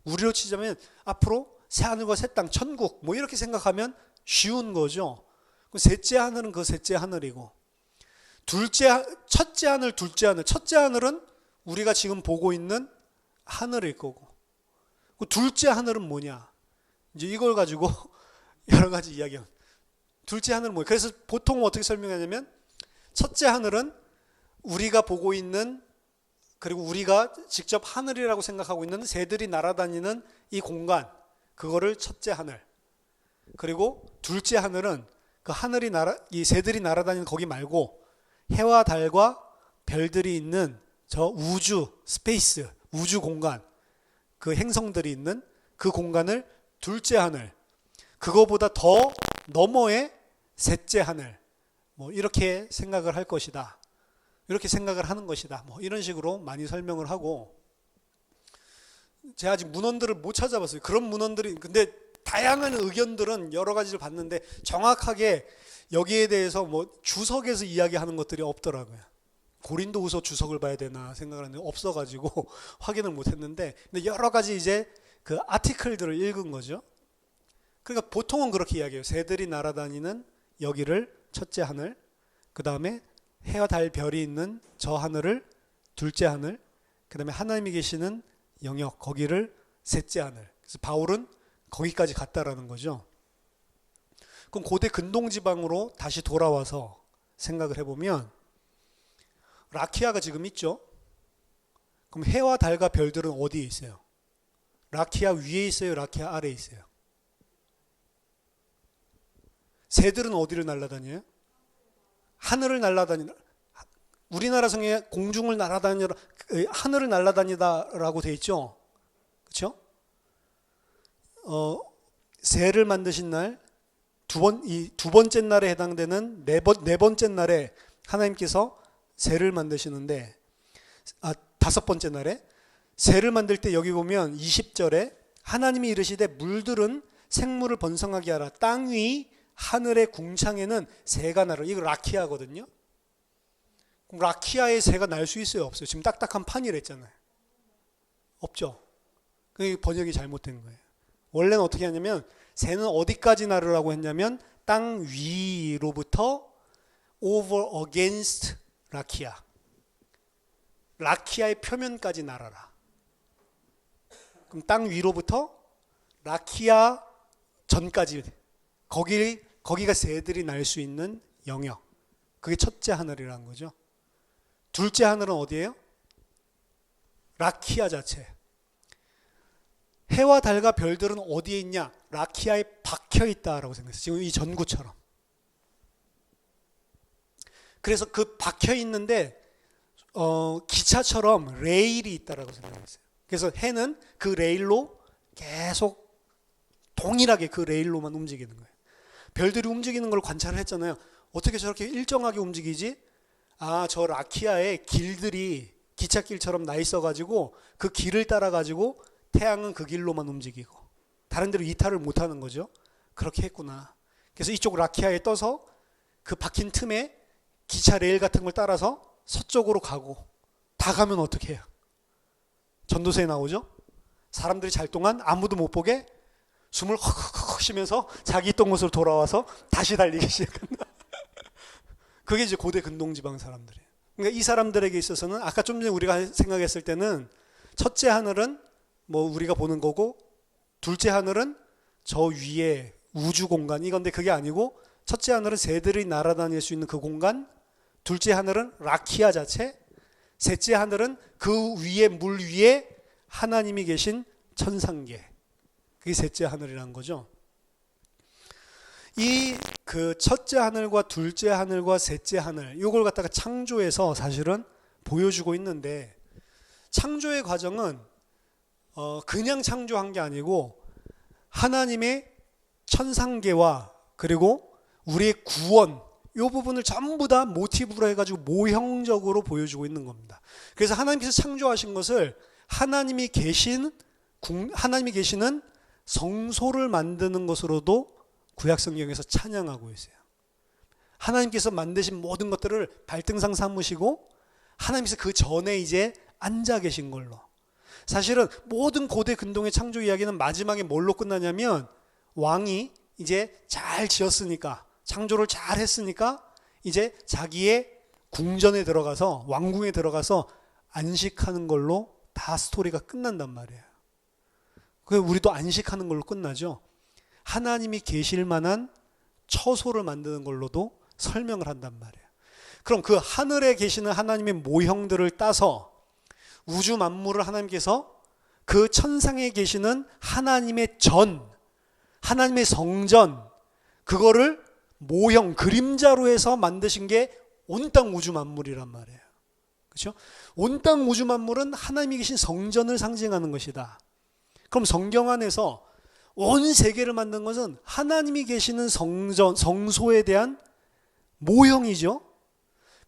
우리로 치자면 앞으로 새 하늘과 새 땅, 천국 뭐 이렇게 생각하면 쉬운 거죠. 셋째 하늘은 그 셋째 하늘이고 첫째 하늘, 둘째 하늘. 첫째 하늘은 우리가 지금 보고 있는 하늘일 거고 둘째 하늘은 뭐냐? 이제 이걸 가지고 여러 가지 이야기합니다. 둘째 하늘은 뭐예요? 그래서 보통 어떻게 설명하냐면 첫째 하늘은 우리가 보고 있는 그리고 우리가 직접 하늘이라고 생각하고 있는 새들이 날아다니는 이 공간 그거를 첫째 하늘. 그리고 둘째 하늘은 그 이 새들이 날아다니는 거기 말고 해와 달과 별들이 있는 저 우주, 스페이스, 우주 공간 그 행성들이 있는 그 공간을 둘째 하늘. 그거보다 더 너머의 셋째 하늘. 뭐 이렇게 생각을 할 것이다. 이렇게 생각을 하는 것이다. 뭐 이런 식으로 많이 설명을 하고 제가 아직 문헌들을 못 찾아봤어요. 그런 문헌들이 근데 다양한 의견들은 여러 가지를 봤는데 정확하게 여기에 대해서 뭐 주석에서 이야기하는 것들이 없더라고요. 고린도후서 주석을 봐야 되나 생각을 했는데 없어가지고 확인을 못했는데 근데 여러 가지 이제 그 아티클들을 읽은 거죠. 그러니까 보통은 그렇게 이야기해요. 새들이 날아다니는 여기를 첫째 하늘, 그 다음에 해와 달 별이 있는 저 하늘을 둘째 하늘, 그 다음에 하나님이 계시는 영역 거기를 셋째 하늘. 그래서 바울은 거기까지 갔다라는 거죠. 그럼 고대 근동지방으로 다시 돌아와서 생각을 해보면 라키아가 지금 있죠. 그럼 해와 달과 별들은 어디에 있어요? 라키아 위에 있어요? 라키아 아래에 있어요? 새들은 어디를 날아다녀요? 하늘을 날아다니다. 우리나라 성에 공중을 날아다니라, 하늘을 날아다니다라고 돼 있죠. 그렇죠? 새를 만드신 날, 이 두 번째 날에 해당되는 네 번째 날에 하나님께서 새를 만드시는데, 다섯 번째 날에 새를 만들 때 여기 보면 20절에 하나님이 이르시되 물들은 생물을 번성하게 하라. 땅 위 하늘의 궁창에는 새가 날아. 이거 라키아거든요. 그럼 라키아에 새가 날 수 있어요, 없어요? 지금 딱딱한 판이랬잖아요. 없죠. 그게 번역이 잘못된 거예요. 원래는 어떻게 하냐면 새는 어디까지 날으라고 했냐면 땅 위로부터 over against 라키아. 라키아의 표면까지 날아라. 그럼 땅 위로부터 라키아 전까지 거기가 새들이 날 수 있는 영역. 그게 첫째 하늘이라는 거죠. 둘째 하늘은 어디예요? 라키아 자체. 해와 달과 별들은 어디에 있냐? 라키아에 박혀 있다라고 생각했어요. 지금 이 전구처럼. 그래서 그 박혀 있는데 기차처럼 레일이 있다라고 생각했어요. 그래서 해는 그 레일로 계속 동일하게 그 레일로만 움직이는 거예요. 별들이 움직이는 걸 관찰을 했잖아요. 어떻게 저렇게 일정하게 움직이지? 저 라키아에 길들이 기찻길처럼 나 있어가지고 그 길을 따라가지고 태양은 그 길로만 움직이고 다른 데로 이탈을 못하는 거죠. 그렇게 했구나. 그래서 이쪽 라키아에 떠서 그 박힌 틈에 기차 레일 같은 걸 따라서 서쪽으로 가고, 다 가면 어떻게 해요? 전도서에 나오죠. 사람들이 잘 동안 아무도 못 보게 숨을 헉헉헉 쉬면서 자기 있던 곳으로 돌아와서 다시 달리기 시작한다. 그게 이제 고대 근동지방 사람들이에요. 그러니까 이 사람들에게 있어서는 아까 좀 전에 우리가 생각했을 때는 첫째 하늘은 뭐 우리가 보는 거고, 둘째 하늘은 저 위에 우주 공간 이건데, 그게 아니고 첫째 하늘은 새들이 날아다닐 수 있는 그 공간, 둘째 하늘은 라키아 자체, 셋째 하늘은 그 위에 물 위에 하나님이 계신 천상계. 그게 셋째 하늘이라는 거죠. 이 그 첫째 하늘과 둘째 하늘과 셋째 하늘, 이걸 갖다가 창조에서 사실은 보여주고 있는데, 창조의 과정은 그냥 창조한 게 아니고 하나님의 천상계와 그리고 우리의 구원, 이 부분을 전부 다 모티브로 해가지고 모형적으로 보여주고 있는 겁니다. 그래서 하나님께서 창조하신 것을 하나님이 계시는 성소를 만드는 것으로도 구약성경에서 찬양하고 있어요. 하나님께서 만드신 모든 것들을 발등상 삼으시고 하나님께서 그 전에 이제 앉아 계신 걸로. 사실은 모든 고대 근동의 창조 이야기는 마지막에 뭘로 끝나냐면, 왕이 이제 잘 지었으니까, 창조를 잘 했으니까 이제 자기의 궁전에 들어가서, 왕궁에 들어가서 안식하는 걸로 다 스토리가 끝난단 말이에요. 그래서 우리도 안식하는 걸로 끝나죠. 하나님이 계실 만한 처소를 만드는 걸로도 설명을 한단 말이에요. 그럼 그 하늘에 계시는 하나님의 모형들을 따서 우주 만물을 하나님께서 그 천상에 계시는 하나님의 하나님의 성전, 그거를 모형, 그림자로 해서 만드신 게 온 땅 우주 만물이란 말이에요. 그렇죠? 온 땅 우주 만물은 하나님이 계신 성전을 상징하는 것이다. 그럼 성경 안에서 온 세계를 만든 것은 하나님이 계시는 성소에 대한 모형이죠.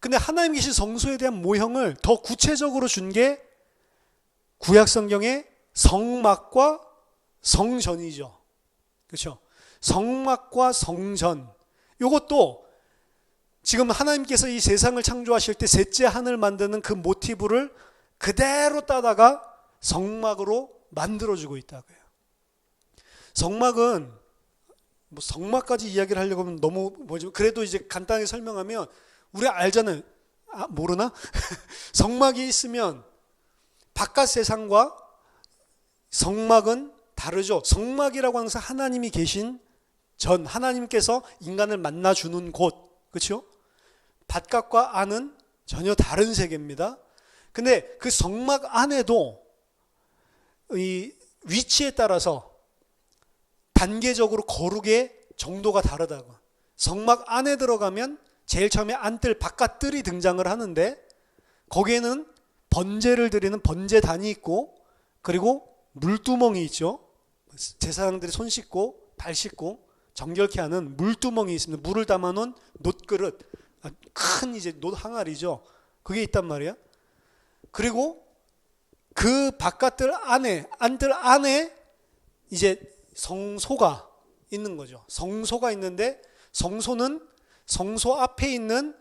근데 하나님 계신 성소에 대한 모형을 더 구체적으로 준 게 구약 성경의 성막과 성전이죠. 그렇죠? 성막과 성전. 이것도 지금 하나님께서 이 세상을 창조하실 때 셋째 하늘 만드는 그 모티브를 그대로 따다가 성막으로 만들어주고 있다고요. 성막은 뭐 성막까지 이야기를 하려고 하면 너무 뭐죠? 그래도 이제 간단하게 설명하면 우리가 알잖아요. 모르나? 성막이 있으면 바깥 세상과 성막은 다르죠. 성막이라고 하는 것은 하나님이 계신 하나님께서 인간을 만나주는 곳, 그렇죠? 바깥과 안은 전혀 다른 세계입니다. 근데 그 성막 안에도 이 위치에 따라서 단계적으로 거룩의 정도가 다르다고. 성막 안에 들어가면 제일 처음에 안뜰 바깥뜰이 등장을 하는데 거기에는 번제를 드리는 번제단이 있고 그리고 물두멍이 있죠. 제사장들이 손 씻고 발 씻고 정결케 하는 물두멍이 있습니다. 물을 담아놓은 놋그릇, 큰 이제 놋 항아리죠. 그게 있단 말이야. 그리고 그 바깥뜰 안에, 안뜰 안에 이제 성소가 있는 거죠. 성소가 있는데 성소는 성소 앞에 있는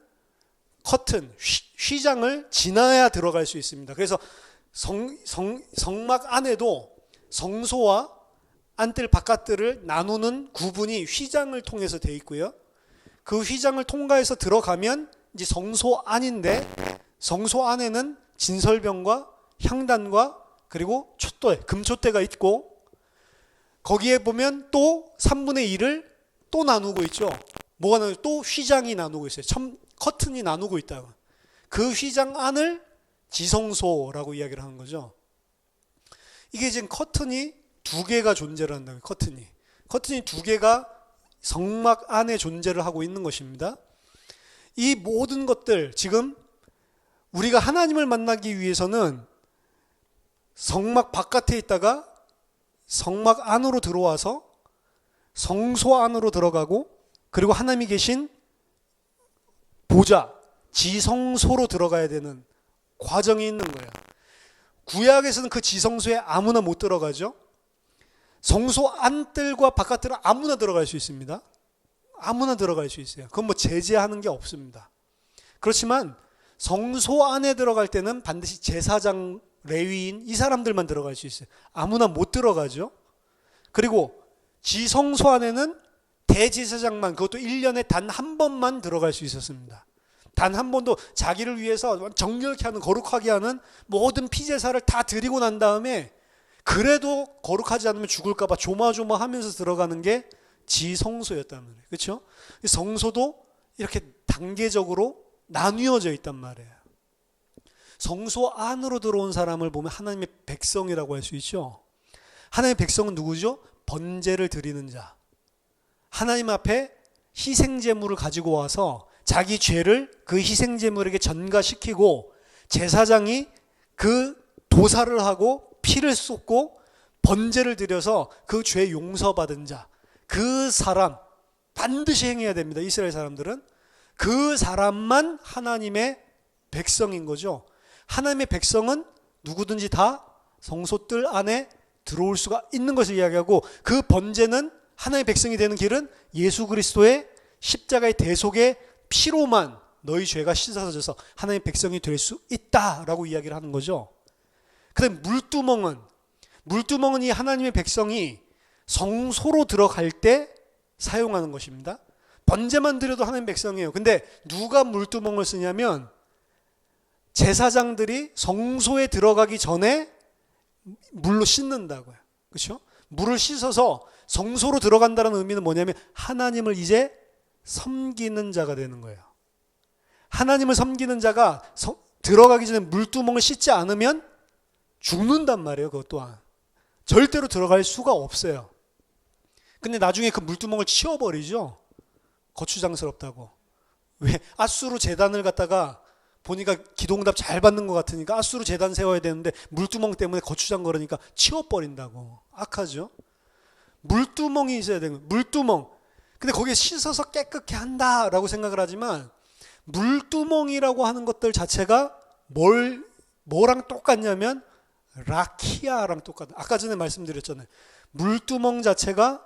커튼, 휘장을 지나야 들어갈 수 있습니다. 그래서 성막 안에도 성소와 안뜰 바깥뜰을 나누는 구분이 휘장을 통해서 되어 있고요. 그 휘장을 통과해서 들어가면 이제 성소 안인데 성소 안에는 진설병과 향단과 그리고 촛대, 금촛대가 있고 거기에 보면 또 3분의 1을 또 나누고 있죠. 뭐가 나누고 또 휘장이 나누고 있어요. 커튼이 나누고 있다고. 그 휘장 안을 지성소라고 이야기를 하는 거죠. 이게 지금 커튼이 두 개가 존재를 한다고요. 커튼이 두 개가 성막 안에 존재를 하고 있는 것입니다. 이 모든 것들 지금 우리가 하나님을 만나기 위해서는 성막 바깥에 있다가 성막 안으로 들어와서 성소 안으로 들어가고 그리고 하나님이 계신 보좌, 지성소로 들어가야 되는 과정이 있는 거예요. 구약에서는 그 지성소에 아무나 못 들어가죠. 성소 안뜰과 바깥뜰은 아무나 들어갈 수 있습니다. 아무나 들어갈 수 있어요. 그건 뭐 제재하는 게 없습니다. 그렇지만 성소 안에 들어갈 때는 반드시 제사장, 레위인 이 사람들만 들어갈 수 있어요. 아무나 못 들어가죠. 그리고 지성소 안에는 대제사장만, 그것도 1년에 단 한 번만 들어갈 수 있었습니다. 단 한 번도 자기를 위해서 정결케 하는, 거룩하게 하는 모든 피제사를 다 드리고 난 다음에 그래도 거룩하지 않으면 죽을까 봐 조마조마하면서 들어가는 게 지성소였단 말이에요. 그렇죠? 성소도 이렇게 단계적으로 나뉘어져 있단 말이에요. 성소 안으로 들어온 사람을 보면 하나님의 백성이라고 할 수 있죠. 하나님의 백성은 누구죠? 번제를 드리는 자. 하나님 앞에 희생제물을 가지고 와서 자기 죄를 그 희생제물에게 전가시키고 제사장이 그 도사를 하고 피를 쏟고 번제를 드려서 그 죄 용서받은 자, 그 사람 반드시 행해야 됩니다. 이스라엘 사람들은 그 사람만 하나님의 백성인 거죠. 하나님의 백성은 누구든지 다 성소뜰 안에 들어올 수가 있는 것을 이야기하고 그 번제는 하나님의 백성이 되는 길은 예수 그리스도의 십자가의 대속의 피로만 너희 죄가 씻어져서 하나님의 백성이 될 수 있다라고 이야기를 하는 거죠. 그다음 물두멍은 이 하나님의 백성이 성소로 들어갈 때 사용하는 것입니다. 번제만 드려도 하나님 백성이에요. 근데 누가 물두멍을 쓰냐면 제사장들이 성소에 들어가기 전에 물로 씻는다고요. 그렇죠? 물을 씻어서 성소로 들어간다는 의미는 뭐냐면 하나님을 이제 섬기는 자가 되는 거예요. 하나님을 섬기는 자가 들어가기 전에 물두멍을 씻지 않으면 죽는단 말이에요. 그것 또한 절대로 들어갈 수가 없어요. 근데 나중에 그 물두멍을 치워버리죠. 거추장스럽다고. 왜? 앗수르 제단을 갖다가 보니까 기도응답 잘 받는 것 같으니까 앗수르 제단 세워야 되는데 물두멍 때문에 거추장 걸으니까 치워버린다고. 악하죠. 물두멍이 있어야 되는 거예요. 물두멍. 근데 거기에 씻어서 깨끗게 한다라고 생각을 하지만 물두멍이라고 하는 것들 자체가 뭐랑 똑같냐면 라키아랑 똑같아요. 아까 전에 말씀드렸잖아요. 물두멍 자체가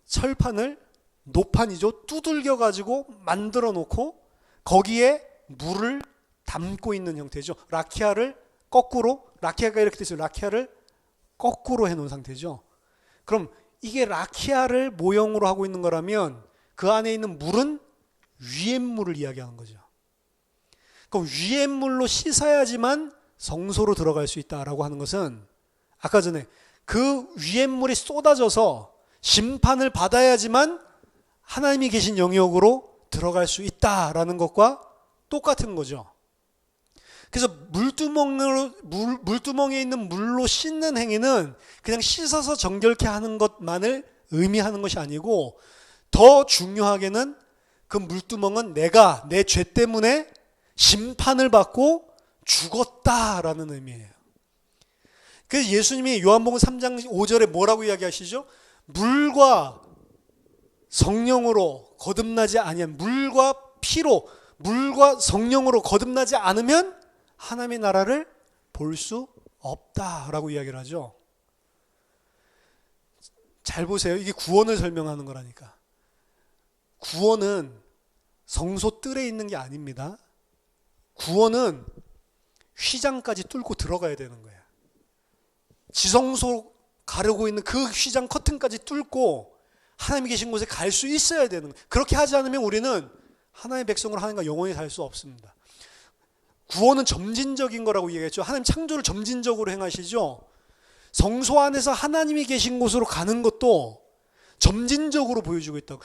철판을 노판이죠. 두들겨 가지고 만들어 놓고 거기에 물을 담고 있는 형태죠. 라키아를 거꾸로, 라키아가 이렇게 되죠. 라키아를 거꾸로 해놓은 상태죠. 그럼 이게 라키아를 모형으로 하고 있는 거라면 그 안에 있는 물은 위엠물을 이야기하는 거죠. 그럼 위엠물로 씻어야지만 성소로 들어갈 수 있다라고 하는 것은 아까 전에 그 위엠물이 쏟아져서 심판을 받아야지만 하나님이 계신 영역으로 들어갈 수 있다라는 것과 똑같은 거죠. 그래서 물두멍에 있는 물로 씻는 행위는 그냥 씻어서 정결케 하는 것만을 의미하는 것이 아니고 더 중요하게는 그 물두멍은 내가 내 죄 때문에 심판을 받고 죽었다라는 의미예요. 그래서 예수님이 요한복음 3장 5절에 뭐라고 이야기하시죠? 물과 성령으로 거듭나지 아니한, 물과 피로, 물과 성령으로 거듭나지 않으면 하나님의 나라를 볼 수 없다라고 이야기를 하죠. 잘 보세요. 이게 구원을 설명하는 거라니까. 구원은 성소 뜰에 있는 게 아닙니다. 구원은 휘장까지 뚫고 들어가야 되는 거예요. 지성소 가려고 있는 그 휘장 커튼까지 뚫고 하나님이 계신 곳에 갈 수 있어야 되는 거예요. 그렇게 하지 않으면 우리는 하나님의 백성으로 하나님과 영원히 살 수 없습니다. 구원은 점진적인 거라고 얘기했죠. 하나님 창조를 점진적으로 행하시죠. 성소 안에서 하나님이 계신 곳으로 가는 것도 점진적으로 보여주고 있다고.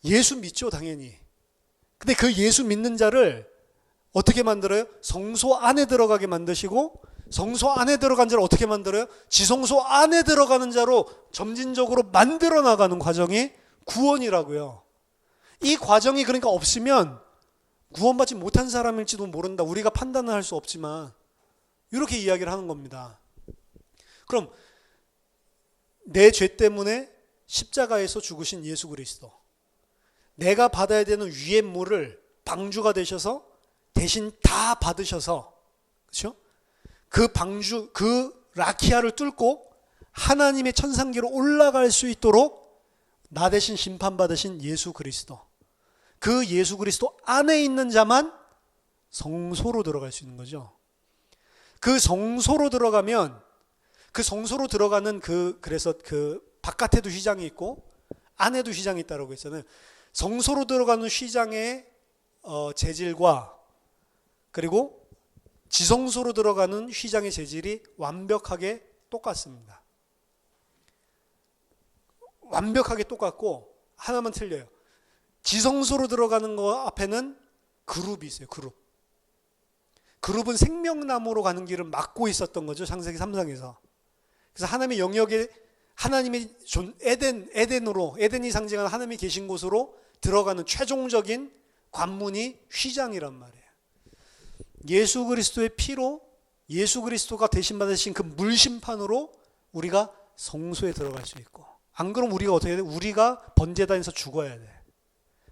예수 믿죠, 당연히. 근데 그 예수 믿는 자를 어떻게 만들어요? 성소 안에 들어가게 만드시고, 성소 안에 들어간 자를 어떻게 만들어요? 지성소 안에 들어가는 자로 점진적으로 만들어 나가는 과정이 구원이라고요. 이 과정이 그러니까 없으면 구원받지 못한 사람일지도 모른다. 우리가 판단을 할 수 없지만 이렇게 이야기를 하는 겁니다. 그럼 내 죄 때문에 십자가에서 죽으신 예수 그리스도, 내가 받아야 되는 위의 물을 방주가 되셔서 대신 다 받으셔서, 그렇죠? 그 방주, 그 라키아를 뚫고 하나님의 천상계로 올라갈 수 있도록 나 대신 심판받으신 예수 그리스도, 그 예수 그리스도 안에 있는 자만 성소로 들어갈 수 있는 거죠. 그 성소로 들어가면, 그 성소로 들어가는 그래서 그 바깥에도 휘장이 있고 안에도 휘장이 있다고 했잖아요. 성소로 들어가는 휘장의 재질과 그리고 지성소로 들어가는 휘장의 재질이 완벽하게 똑같습니다. 완벽하게 똑같고 하나만 틀려요. 지성소로 들어가는 거 앞에는 그룹이 있어요. 그룹은 생명나무로 가는 길을 막고 있었던 거죠. 창세기 3장에서. 그래서 하나님의 영역에, 하나님의 에덴으로, 에덴이 상징하는 하나님이 계신 곳으로 들어가는 최종적인 관문이 휘장이란 말이에요. 예수 그리스도의 피로, 예수 그리스도가 대신 받으신 그 물심판으로 우리가 성소에 들어갈 수 있고, 안 그러면 우리가 어떻게 해야 돼? 우리가 번제단에서 죽어야 돼.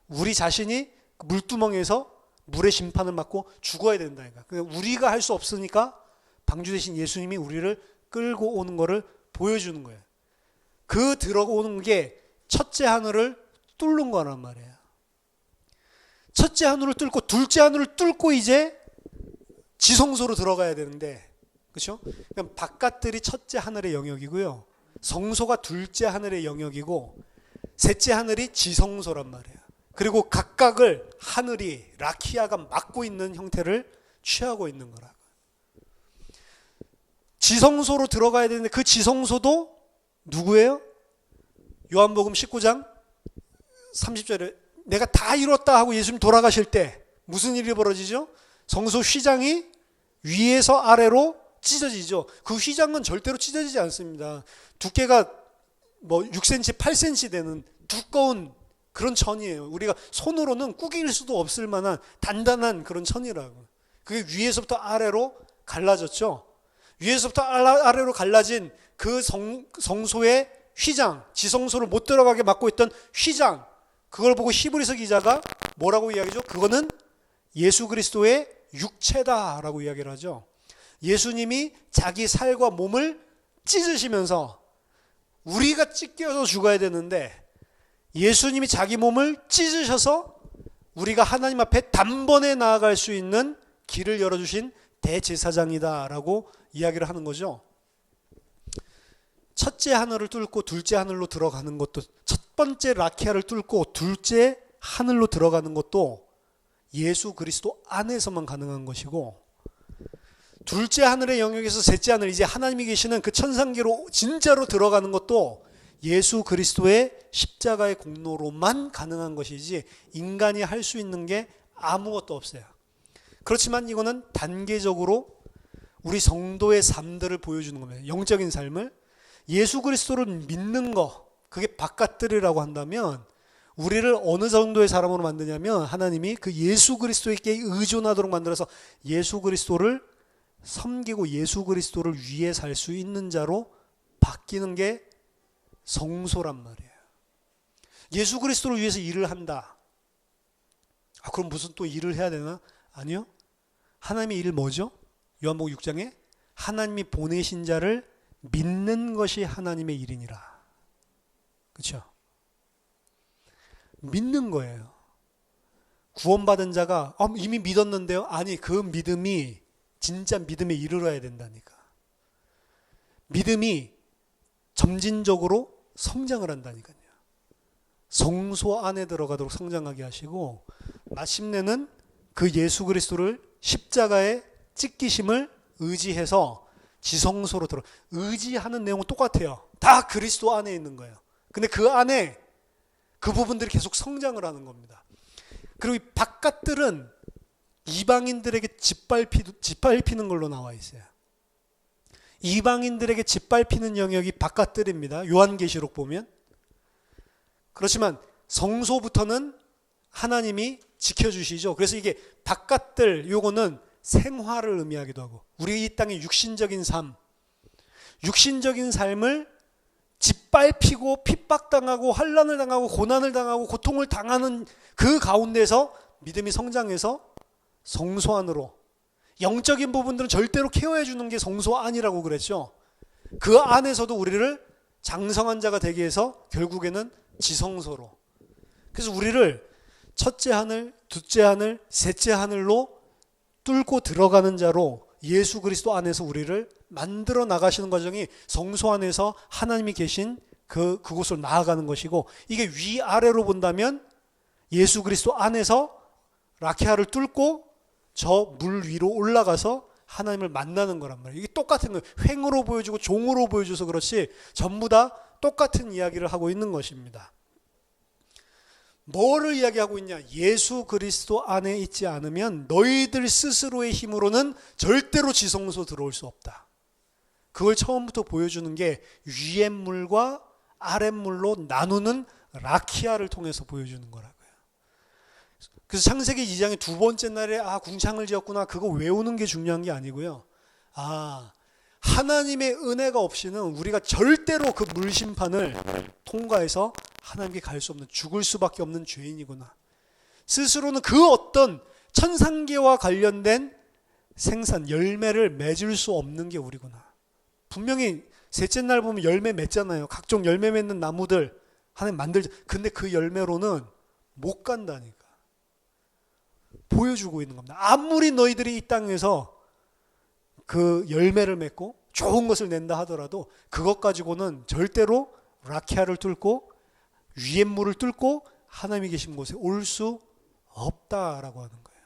우리 자신이 물두멍에서 물의 심판을 받고 죽어야 된다니까. 우리가 할 수 없으니까 방주 대신 예수님이 우리를 끌고 오는 거를 보여주는 거예요. 그 들어오는 게 첫째 하늘을 뚫는 거란 말이에요. 첫째 하늘을 뚫고 둘째 하늘을 뚫고 이제 지성소로 들어가야 되는데, 그렇죠? 그러니까 바깥들이 첫째 하늘의 영역이고요, 성소가 둘째 하늘의 영역이고, 셋째 하늘이 지성소란 말이에요. 그리고 각각을 하늘이, 라키아가 막고 있는 형태를 취하고 있는 거라고. 지성소로 들어가야 되는데 그 지성소도 누구예요? 요한복음 19장 30절에 내가 다 이뤘다 하고 예수님 돌아가실 때 무슨 일이 벌어지죠? 성소 휘장이 위에서 아래로 찢어지죠. 그 휘장은 절대로 찢어지지 않습니다. 두께가 뭐 6cm, 8cm 되는 두꺼운 그런 천이에요. 우리가 손으로는 꾸길 수도 없을 만한 단단한 그런 천이라고. 그게 위에서부터 아래로 갈라졌죠. 위에서부터 아래로 갈라진 그 성소의 휘장, 지성소를 못 들어가게 막고 있던 휘장, 그걸 보고 히브리서 기자가 뭐라고 이야기죠? 그거는 예수 그리스도의 육체다라고 이야기를 하죠. 예수님이 자기 살과 몸을 찢으시면서, 우리가 찢겨서 죽어야 되는데 예수님이 자기 몸을 찢으셔서 우리가 하나님 앞에 단번에 나아갈 수 있는 길을 열어주신 대제사장이다라고 이야기를 하는 거죠. 첫째 하늘을 뚫고 둘째 하늘로 들어가는 것도, 첫 번째 라키아를 뚫고 둘째 하늘로 들어가는 것도 예수 그리스도 안에서만 가능한 것이고, 둘째 하늘의 영역에서 셋째 하늘, 이제 하나님이 계시는 그 천상계로 진짜로 들어가는 것도 예수 그리스도의 십자가의 공로로만 가능한 것이지 인간이 할 수 있는 게 아무것도 없어요. 그렇지만 이거는 단계적으로 우리 성도의 삶들을 보여주는 겁니다. 영적인 삶을. 예수 그리스도를 믿는 거, 그게 바깥들이라고 한다면 우리를 어느 정도의 사람으로 만드냐면 하나님이 그 예수 그리스도에게 의존하도록 만들어서 예수 그리스도를 섬기고 예수 그리스도를 위해 살 수 있는 자로 바뀌는 게 성소란 말이에요. 예수 그리스도를 위해서 일을 한다. 그럼 무슨 또 일을 해야 되나? 아니요. 하나님의 일 뭐죠? 요한복음 6장에 하나님이 보내신 자를 믿는 것이 하나님의 일이니라. 그렇죠? 믿는 거예요. 구원받은 자가 이미 믿었는데요? 아니, 그 믿음이 진짜 믿음에 이르러야 된다니까. 믿음이 점진적으로 성장을 한다니까요. 성소 안에 들어가도록 성장하게 하시고 마침내는 그 예수 그리스도를 십자가에 찢기심을 의지해서 지성소로 들어. 의지하는 내용은 똑같아요. 다 그리스도 안에 있는 거예요. 근데 그 안에 그 부분들이 계속 성장을 하는 겁니다. 그리고 이 바깥들은 이방인들에게 짓밟히는 걸로 나와 있어요. 이방인들에게 짓밟히는 영역이 바깥들입니다. 요한계시록 보면. 그렇지만 성소부터는 하나님이 지켜주시죠. 그래서 이게 바깥들 요거는 생활을 의미하기도 하고 우리 이 땅의 육신적인 삶을 짓밟히고 핍박당하고 환난을 당하고 고난을 당하고 고통을 당하는 그 가운데서 믿음이 성장해서 성소 안으로 영적인 부분들은 절대로 케어해 주는 게 성소 안이라고 그랬죠. 그 안에서도 우리를 장성한 자가 되게 해서 결국에는 지성소로. 그래서 우리를 첫째 하늘, 둘째 하늘, 셋째 하늘로 뚫고 들어가는 자로 예수 그리스도 안에서 우리를 만들어 나가시는 과정이 성소 안에서 하나님이 계신 그곳으로 나아가는 것이고, 이게 위아래로 본다면 예수 그리스도 안에서 라케아를 뚫고 저 물 위로 올라가서 하나님을 만나는 거란 말이에요. 이게 똑같은 거예요. 횡으로 보여주고 종으로 보여줘서 그렇지 전부 다 똑같은 이야기를 하고 있는 것입니다. 뭐를 이야기하고 있냐? 예수 그리스도 안에 있지 않으면 너희들 스스로의 힘으로는 절대로 지성소 들어올 수 없다. 그걸 처음부터 보여주는 게 위의 물과 아랫물로 나누는 라키아를 통해서 보여주는 거라고요. 그래서 창세기 2장의 두 번째 날에 궁창을 지었구나, 그거 외우는 게 중요한 게 아니고요. 하나님의 은혜가 없이는 우리가 절대로 그 물심판을 통과해서 하나님께 갈 수 없는, 죽을 수밖에 없는 죄인이구나. 스스로는 그 어떤 천상계와 관련된 생산, 열매를 맺을 수 없는 게 우리구나. 분명히 셋째 날 보면 열매 맺잖아요. 각종 열매 맺는 나무들 하나님 만들자. 근데 그 열매로는 못 간다니까. 보여주고 있는 겁니다. 아무리 너희들이 이 땅에서 그 열매를 맺고 좋은 것을 낸다 하더라도 그것 가지고는 절대로 라키아를 뚫고 위의 물을 뚫고 하나님이 계신 곳에 올 수 없다라고 하는 거예요.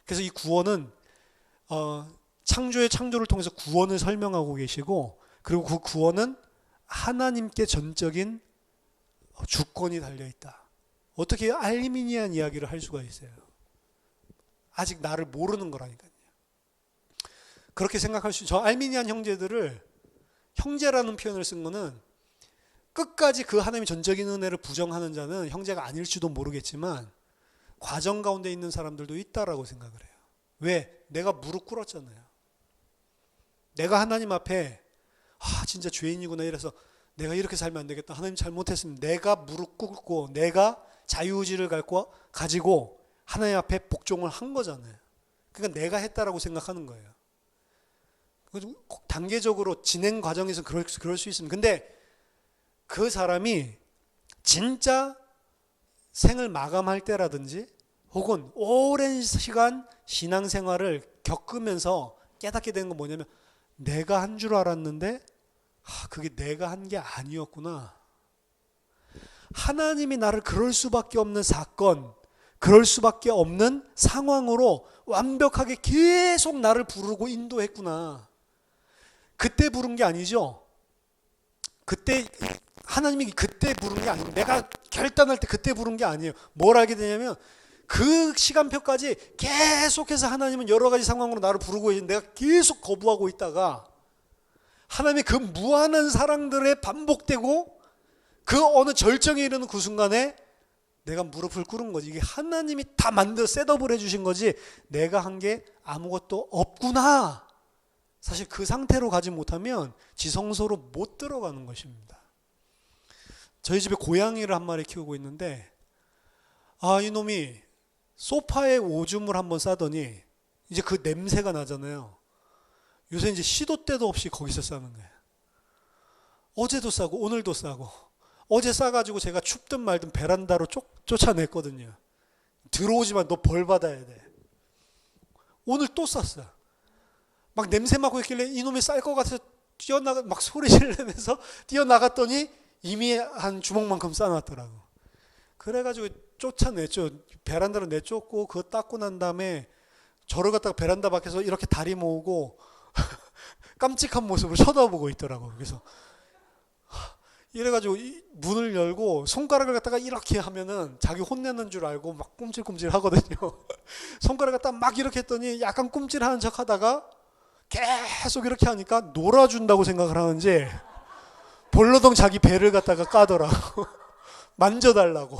그래서 이 구원은 창조의 창조를 통해서 구원을 설명하고 계시고, 그리고 그 구원은 하나님께 전적인 주권이 달려있다. 어떻게 알미니안 이야기를 할 수가 있어요? 아직 나를 모르는 거라니까요. 그렇게 생각할 수, 저 알미니안 형제들을 형제라는 표현을 쓴 거는 끝까지 그 하나님의 전적인 은혜를 부정하는 자는 형제가 아닐지도 모르겠지만 과정 가운데 있는 사람들도 있다라고 생각을 해요. 왜? 내가 무릎 꿇었잖아요. 내가 하나님 앞에 진짜 죄인이구나 이래서 내가 이렇게 살면 안 되겠다. 하나님 잘못했으면 내가 무릎 꿇고 내가 자유의지를 가지고 하나님 앞에 복종을 한 거잖아요. 그러니까 내가 했다라고 생각하는 거예요. 단계적으로 진행 과정에서 그럴 수 있습니다. 근데 그 사람이 진짜 생을 마감할 때라든지 혹은 오랜 시간 신앙생활을 겪으면서 깨닫게 되는 건 뭐냐면, 내가 한 줄 알았는데 그게 내가 한 게 아니었구나. 하나님이 나를 그럴 수밖에 없는 사건, 그럴 수밖에 없는 상황으로 완벽하게 계속 나를 부르고 인도했구나. 그때 부른 게 아니죠. 그때 하나님이 그때 부른 게 아니에요. 내가 결단할 때 그때 부른 게 아니에요. 뭘 알게 되냐면 그 시간표까지 계속해서 하나님은 여러 가지 상황으로 나를 부르고 계신데 내가 계속 거부하고 있다가 하나님의 그 무한한 사랑들에 반복되고 그 어느 절정에 이르는 그 순간에 내가 무릎을 꿇은 거지. 이게 하나님이 다 만들어 셋업을 해주신 거지 내가 한 게 아무것도 없구나. 사실 그 상태로 가지 못하면 지성소로 못 들어가는 것입니다. 저희 집에 고양이를 한 마리 키우고 있는데 이놈이 소파에 오줌을 한번 싸더니 이제 그 냄새가 나잖아요. 요새 이제 시도 때도 없이 거기서 싸는 거예요. 어제도 싸고 오늘도 싸고, 어제 싸가지고 제가 춥든 말든 베란다로 쫓아냈거든요. 들어오지만 너 벌 받아야 돼. 오늘 또 쌌어. 막 냄새 맡고 있길래 이놈이 쌀 것 같아서 막 소리 지르면서 뛰어나갔더니 이미 한 주먹만큼 싸놨더라고. 그래가지고 쫓아냈죠. 베란다로 내쫓고 그거 닦고 난 다음에 저를 갖다가 베란다 밖에서 이렇게 다리 모으고 깜찍한 모습으로 쳐다보고 있더라고. 그래서 이래가지고 문을 열고 손가락을 갖다가 이렇게 하면은 자기 혼내는 줄 알고 막 꼼질꼼질 하거든요. 손가락을 갖다가 막 이렇게 했더니 약간 꼼질하는 척 하다가 계속 이렇게 하니까 놀아준다고 생각을 하는지 볼러덩 자기 배를 갖다가 까더라고. 만져달라고.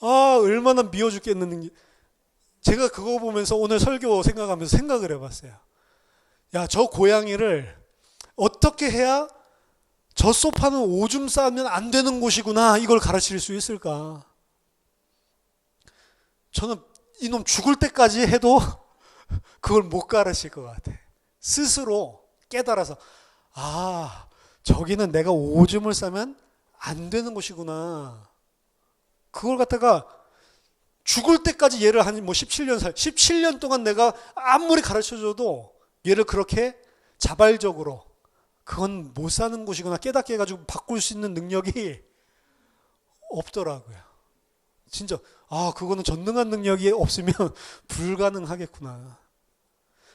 얼마나 미워 죽겠는지. 제가 그거 보면서 오늘 설교 생각하면서 생각을 해봤어요. 야, 저 고양이를 어떻게 해야 저 소파는 오줌 싸면 안 되는 곳이구나, 이걸 가르칠 수 있을까? 저는 이놈 죽을 때까지 해도 그걸 못 가르칠 것 같아. 스스로 깨달아서 저기는 내가 오줌을 싸면 안 되는 곳이구나. 그걸 갖다가 죽을 때까지 얘를 한 17년 동안 내가 아무리 가르쳐줘도 얘를 그렇게 자발적으로 그건 못 사는 곳이구나 깨닫게 해가지고 바꿀 수 있는 능력이 없더라고요. 진짜 그거는 전능한 능력이 없으면 불가능하겠구나.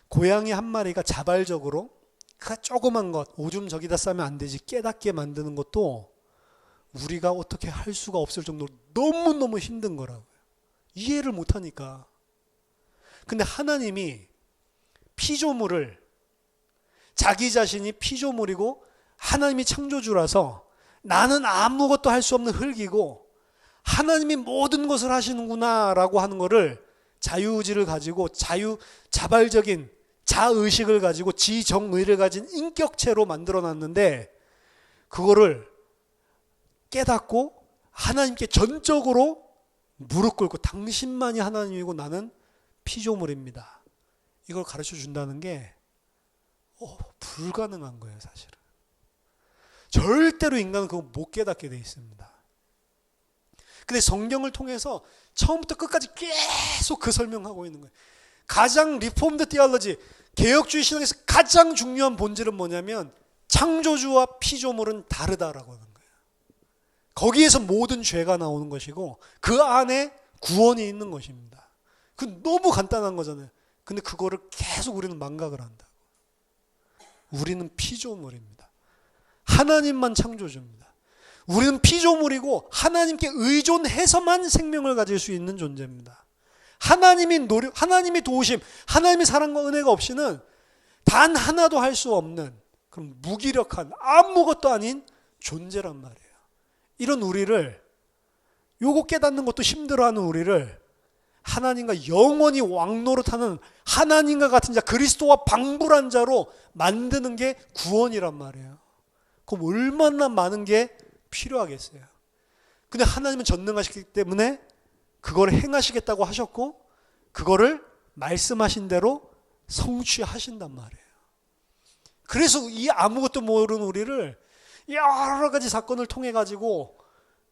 고양이 한 마리가 자발적으로 그 조그만 것, 오줌 저기다 싸면 안 되지 깨닫게 만드는 것도 우리가 어떻게 할 수가 없을 정도로 너무너무 힘든 거라고요. 이해를 못하니까. 근데 하나님이 피조물을, 자기 자신이 피조물이고 하나님이 창조주라서 나는 아무것도 할 수 없는 흙이고 하나님이 모든 것을 하시는구나 라고 하는 거를 자유의지를 가지고 자발적인 자의식을 가지고 지정의를 가진 인격체로 만들어 놨는데 그거를 깨닫고 하나님께 전적으로 무릎 꿇고 당신만이 하나님이고 나는 피조물입니다. 이걸 가르쳐 준다는 게 불가능한 거예요, 사실은. 절대로 인간은 그거 못 깨닫게 돼 있습니다. 근데 성경을 통해서 처음부터 끝까지 계속 그 설명하고 있는 거예요. 가장 리폼드 티올로지, 개혁주의 신학에서 가장 중요한 본질은 뭐냐면 창조주와 피조물은 다르다라고 하는 거예요. 거기에서 모든 죄가 나오는 것이고 그 안에 구원이 있는 것입니다. 그 너무 간단한 거잖아요. 근데 그거를 계속 우리는 망각을 한다. 우리는 피조물입니다. 하나님만 창조주입니다. 우리는 피조물이고 하나님께 의존해서만 생명을 가질 수 있는 존재입니다. 하나님이 도우심, 하나님의 사랑과 은혜가 없이는 단 하나도 할 수 없는 그런 무기력한 아무것도 아닌 존재란 말이에요. 이런 우리를, 요거 깨닫는 것도 힘들어하는 우리를 하나님과 영원히 왕노릇하는 하나님과 같은 자, 그리스도와 방불한 자로 만드는 게 구원이란 말이에요. 그럼 얼마나 많은 게 필요하겠어요. 근데 하나님은 전능하시기 때문에 그걸 행하시겠다고 하셨고 그거를 말씀하신 대로 성취하신단 말이에요. 그래서 이 아무것도 모르는 우리를 여러 가지 사건을 통해 가지고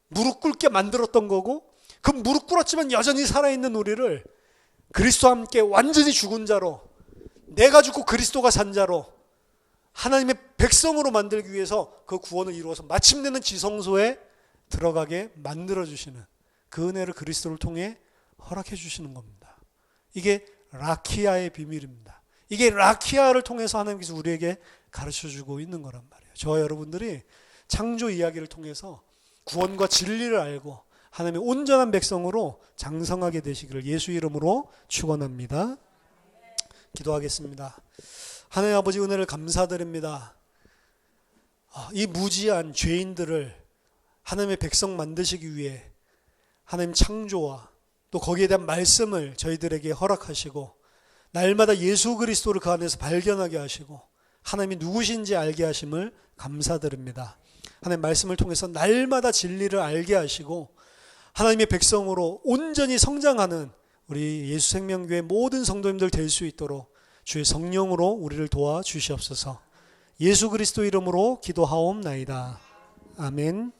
무릎 꿇게 만들었던 거고, 그 무릎 꿇었지만 여전히 살아있는 우리를 그리스도와 함께 완전히 죽은 자로, 내가 죽고 그리스도가 산 자로 하나님의 백성으로 만들기 위해서 그 구원을 이루어서 마침내는 지성소에 들어가게 만들어주시는 그 은혜를 그리스도를 통해 허락해 주시는 겁니다. 이게 라키아의 비밀입니다. 이게 라키아를 통해서 하나님께서 우리에게 가르쳐주고 있는 거란 말이에요. 저와 여러분들이 창조 이야기를 통해서 구원과 진리를 알고 하나님의 온전한 백성으로 장성하게 되시기를 예수 이름으로 축원합니다. 기도하겠습니다. 하나님 아버지, 은혜를 감사드립니다. 이 무지한 죄인들을 하나님의 백성 만드시기 위해 하나님 창조와 또 거기에 대한 말씀을 저희들에게 허락하시고 날마다 예수 그리스도를 그 안에서 발견하게 하시고 하나님이 누구신지 알게 하심을 감사드립니다. 하나님 말씀을 통해서 날마다 진리를 알게 하시고 하나님의 백성으로 온전히 성장하는 우리 예수생명교회 모든 성도님들 될 수 있도록 주의 성령으로 우리를 도와주시옵소서. 예수 그리스도 이름으로 기도하옵나이다. 아멘.